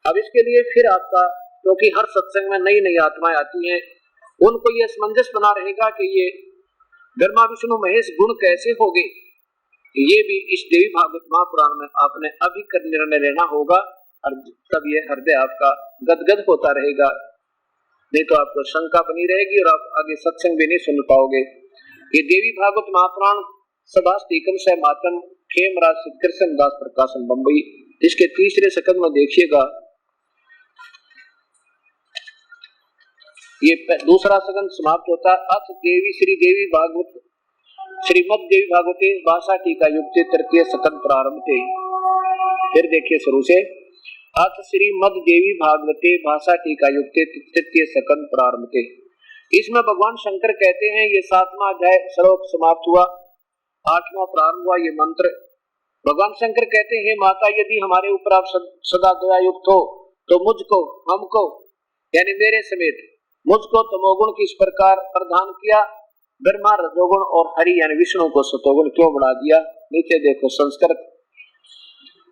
अब इसके लिए फिर आपका, क्योंकि हर सत्संग में नई नई आत्माएं आती हैं, उनको ये असमंजस बना रहेगा कि ये ब्रह्मा विष्णु महेश गुण कैसे हो गए। ये भी इस देवी भागवत महापुराण में आपने अभी कर निर्णय लेना होगा, और तब ये हृदय आपका गदगद होता रहेगा। नहीं तो आपको शंका बनी रहेगी और आप आगे सत्संग भी नहीं सुन पाओगे। ये देवी भागवत महापुराण सभास्तिकम से मातम खेमराज कृष्ण दास प्रकाशन बम्बई, इसके तीसरे सकंद में देखिएगा, ये दूसरा सकंद समाप्त होता है। अथ देवी श्री देवी भागवत श्रीमद देवी भागवते भाषा टीका युक्ते तृतीय सकंद प्रारंभ थे। फिर देखिए शुरू से, अथ श्रीमद देवी भागवते भाषा टीका युक्ते तृतीय सकंद प्रारंभ थे। इसमें भगवान शंकर कहते हैं, ये 7वां अध्याय श्लोक समाप्त हुआ, 8वां प्रारंभ हुआ ये मंत्र। भगवान शंकर कहते हैं, माता यदि हमारे ऊपर आप सदा दया युक्त हो तो मुझको, हमको यानी मेरे समेत मुझको तमोगुण किस प्रकार प्रदान किया, ब्रह्मा रजोगुण और हरि यानी विष्णु को सतोगुण क्यों बढ़ा दिया। नीचे देखो संस्कृत,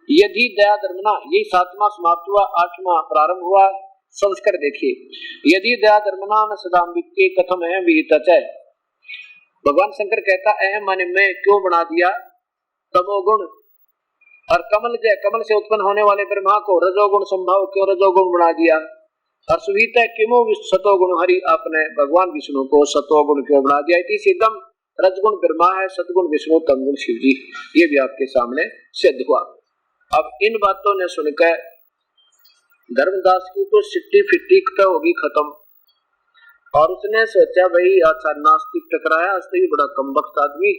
यदि दया धर्मना, यही 7वां समाप्त हुआ, 8वां प्रारंभ हुआ। संस्कृत देखिए, यदि दया धर्मना न सदाम्बिके कथम है विहित है। भगवान शंकर कहता अहम माने मैं क्यों बना दिया तमोगुण, और कमल से उत्पन्न होने वाले ब्रह्मा को रजोगुण संभाव क्यों रजोगुण बना दिया, और सुविता किमो सतोगुण हरि, आपने भगवान विष्णु को सतोगुण क्यों बना दिया। इति सिद्धम, रजगुण ब्रह्मा है, सतगुण विष्णु, तमगुण शिव जी। ये भी आपके सामने सिद्ध हुआ। अब इन बातों ने सुनकर धर्मदास की तो सिट्टी फिट्टी तो होगी खत्म, और उसने सोचा भाई अच्छा नास्तिक टकराया, आज तो ये बड़ा कमबख्त आदमी,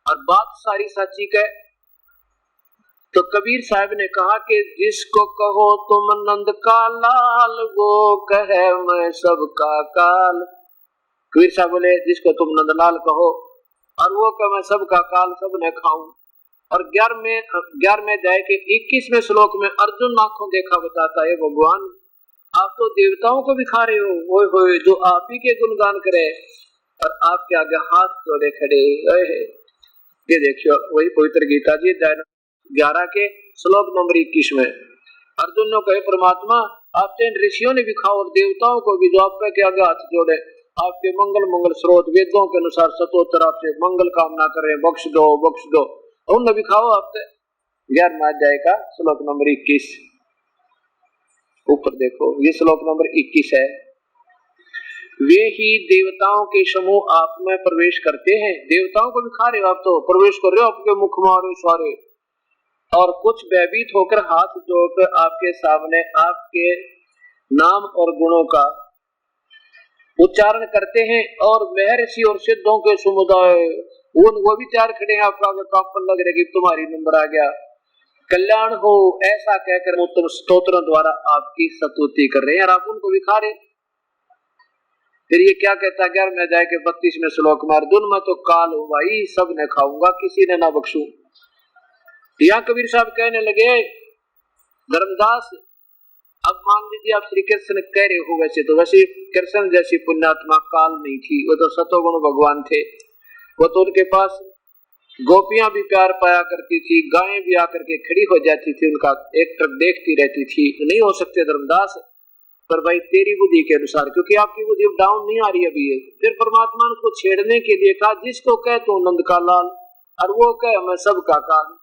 और बात सारी साची कह। तो कबीर साहब ने कहा कि जिसको कहो तुम नंद का लाल, वो कहे मैं सबका काल। कबीर साहब बोले जिसको तुम नंदलाल कहो और वो कहे मैं सबका काल, सब ने खाऊं। और 11वें अध्याय के 21वें श्लोक में अर्जुन आंखों देखा बताता है, भगवान आप तो देवताओं को भी खा रहे हो, ओए होए जो आप ही के गुणगान करे और आपके आगे हाथ जोड़े खड़े। ये देखियो वही पवित्र गीता जी 11 के श्लोक नंबर 21 में अर्जुन ने कहे परमात्मा आप तो इन ऋषियों ने भी खाओ और देवताओं को भी जो आप पे आगे हाथ जोड़े, आपके मंगल स्रोत वेदों के अनुसार सतोत्तर आपसे मंगल कामना कर रहे हैं, बख्श दो उन्हें भी खाओ आप। 11वां अध्याय का श्लोक नंबर 21 ऊपर देखो, ये श्लोक नंबर 21 है। वे ही देवताओं के समूह आप में प्रवेश करते हैं, देवताओं को भी खा रहे हो आप, तो प्रवेश कर रहे हो आपके मुख मारे सारे, और कुछ भयभीत होकर हाथ जोड़कर आपके सामने आपके नाम और गुणों का उच्चारण करते हैं। और महर्षि और सिद्धों के समुदाय वो भी चार खड़े हैं, आपका कांपन लग रहा है कि तुम्हारी नंबर आ गया, कल्याण हो, ऐसा कहकर उत्तम स्तोत्रों द्वारा आपकी स्तुति कर रहे हैं और आप उनको भी खा रहे। फिर ये क्या कहता है 11वें अध्याय के 32वें श्लोक में, अर्जुन मैं तो काल हूं भाई, सब ने खाऊंगा, किसी ने ना बख्शू। यहाँ कबीर साहब कहने लगे धर्मदास अब मान लीजिए आप श्री कृष्ण कह रहे हो, वैसे कृष्ण जैसी पुण्यात्मा काल नहीं थी, वो तो सतोगुण भगवान थे, वो तो उनके पास गोपियां भी प्यार पाया करती थी, गायें भी आकर के खड़ी हो जाती थी, उनका एक ट्रक देखती रहती थी। नहीं हो सकते धर्मदास, पर भाई तेरी बुद्धि के अनुसार, क्योंकि आपकी बुद्धि डाउन नहीं आ रही अभी है। फिर परमात्मा ने उसको छेड़ने के लिए कहा जिसको कह तो नंद का लाल और वो कह मैं सबका काल।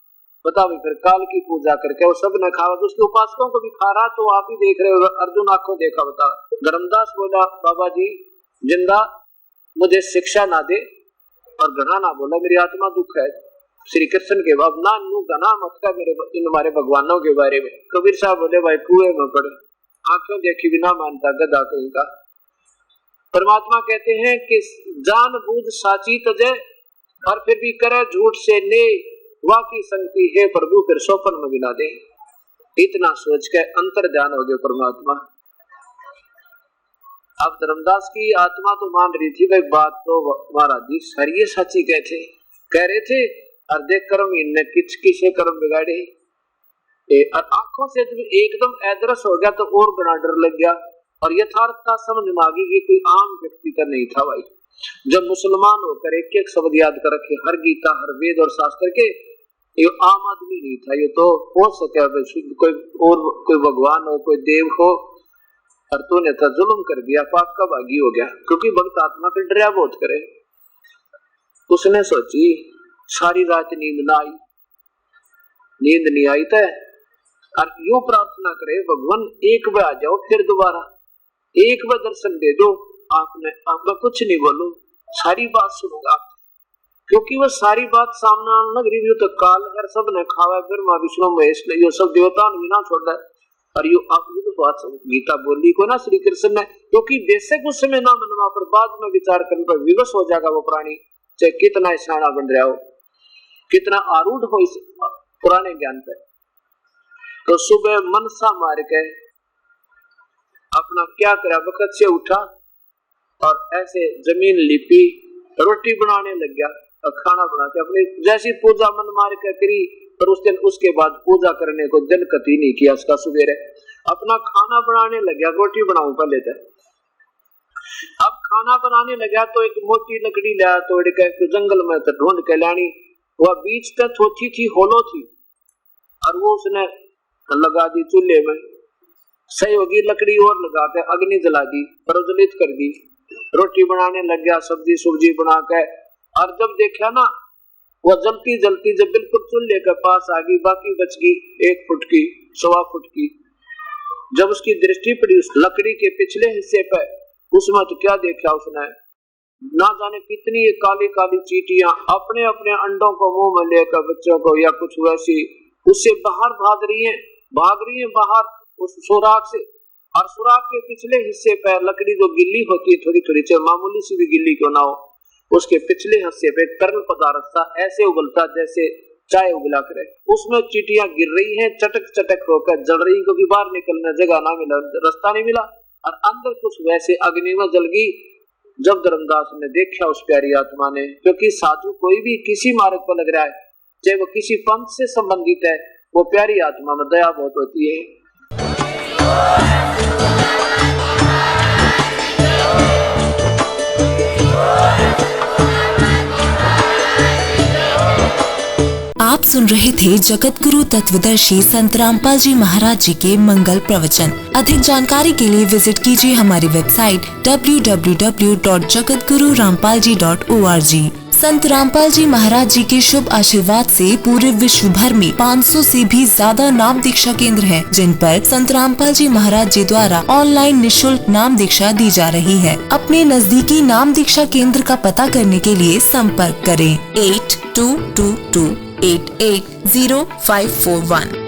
बताओ फिर काल की पूजा करके वो सब ने खावा, तो उसके उपासकों को भी खा रहा, तो आप ही देख रहे हो, अर्जुन आंखों देखा। बता धर्मदास बोला बाबा जी जिंदा मुझे शिक्षा ना दे और घना ना बोला, मेरी आत्मा दुख है श्री कृष्ण के बाब ना नू घना मत का मेरे इन हमारे भगवानों के बारे में। कबीर साहब बोले भाई कुएं में पड़े, आंखों देखी बिना मानता गधा कहीं का। परमात्मा कहते हैं कि जान बूझ साची तजे और फिर भी करे झूठ से ने वाकी संगति है प्रभु, फिर सोपन में बिना दे। इतना सोच के अंतर ध्यान हो गए परमात्मा। अब धर्मदास की आत्मा तो मान रही थी भाई बात तो महाराज जी सारी सच्ची कह रहे थे, और देख कर्म इनने किसे कर्म बिगाड़े। और आंखों से जब एकदम अदृश्य हो गया तो और बड़ा डर लग गया, और यथार्थता समझ में आ गई कि कोई आम व्यक्ति का नहीं था भाई। जब मुसलमान होकर एक एक शब्द याद कर रखे, हर गीता हर वेद और शास्त्र के, ये आम आदमी नहीं था, ये तो हो सके कोई भगवान हो कोई देव हो, और तूने तो जुल्म कर दिया, पाप का भागी हो गया, क्योंकि भक्त आत्मा का डरा बहुत करे। उसने सोची सारी रात नींद ना आई, नींद नहीं आई तो और यूं प्रार्थना करे भगवान एक बार आ जाओ फिर दोबारा, एक बार दर्शन दे दो, आपने मैं कुछ नहीं बोलूं, सारी बात सुनूंगा आप, क्योंकि वो सारी बात सामने आने लग रही तो काल हर सब ने खावा, ब्रह्मा विष्णु महेश ने यो सब देवता ने बिना छोड़ा। और यो आप ये तो बात गीता बोली को ना श्री कृष्ण ने, क्योंकि बेशक उस समय ना मनवा पर बाद में विचार करने पर विवश हो जाएगा वो प्राणी, चाहे कितना शाना बन रहा हो, कितना आरूढ़ हो इस पुराने ज्ञान पे। तो सुबह मनसा मार के अपना क्या करा, वक्त से उठा और ऐसे जमीन लिपी, रोटी बनाने लग गया और खाना बनाते अपनी जैसी पूजा मन मार के करी। पर उस दिन उसके बाद पूजा करने को दिल कती नहीं किया उसका। सवेरे अपना खाना बनाने लग गया, रोटी बनाऊं पहले तो। अब खाना बनाने लगा तो एक मोटी लकड़ी लाया तोड़ के जंगल में तो ढूंढ के लानी, वह बीच तक थोड़ी थी होलो थी, और वो उसने लगा दी चूल्हे में। सही होगी लकड़ी और लगा के अग्नि जला दी, प्रज्वलित कर दी, रोटी बनाने लग गया, सब्जी सुब्जी बना के। और जब देखा ना वो जलती जलती जब बिल्कुल चूल्हे के पास आ गई, बाकी बच गई 1 फुट की 1.25 फुट की। जब उसकी दृष्टि पड़ी उस लकड़ी के पिछले हिस्से पे, उसमें तो क्या देखा उसने, ना जाने कितनी ये काली काली चींटियां अपने अपने अंडों को मुंह में लेकर बच्चों को या कुछ वैसी उससे बाहर भाग रही हैं बाहर उस सुराख से। और सुराख के पिछले हिस्से पे लकड़ी जो गिल्ली होती है थोड़ी थोड़ी, चाहे मामूली सी भी गिल्ली क्यों ना हो, उसके पिछले हिस्से पे तरल पदार्थ सा ऐसे उबलता जैसे चाय उबला करे, उसमें चींटियां गिर रही हैं, चटक चटक होकर जल रही, क्योंकि बाहर निकलने जगह ना मिला, रास्ता नहीं मिला। और अंदर कुछ वैसे अग्नि में जल गई। जब धर्मदास ने देखा उस प्यारी आत्मा ने, क्योंकि साधु कोई भी किसी मार्ग पर लग रहा है, चाहे वो किसी पंथ से संबंधित है, वो प्यारी आत्मा में दया बहुत होती है। आप सुन रहे थे जगत गुरु तत्वदर्शी संत रामपाल जी महाराज जी के मंगल प्रवचन। अधिक जानकारी के लिए विजिट कीजिए हमारी वेबसाइट www.jagatgururampalji.org। संत रामपाल जी महाराज जी के शुभ आशीर्वाद से पूरे विश्व भर में 500 से भी ज्यादा नाम दीक्षा केंद्र हैं, जिन पर संत रामपाल जी महाराज जी द्वारा ऑनलाइन निशुल्क नाम दीक्षा दी जा रही है। अपने नजदीकी नाम दीक्षा केंद्र का पता करने के लिए संपर्क करें 8222880541।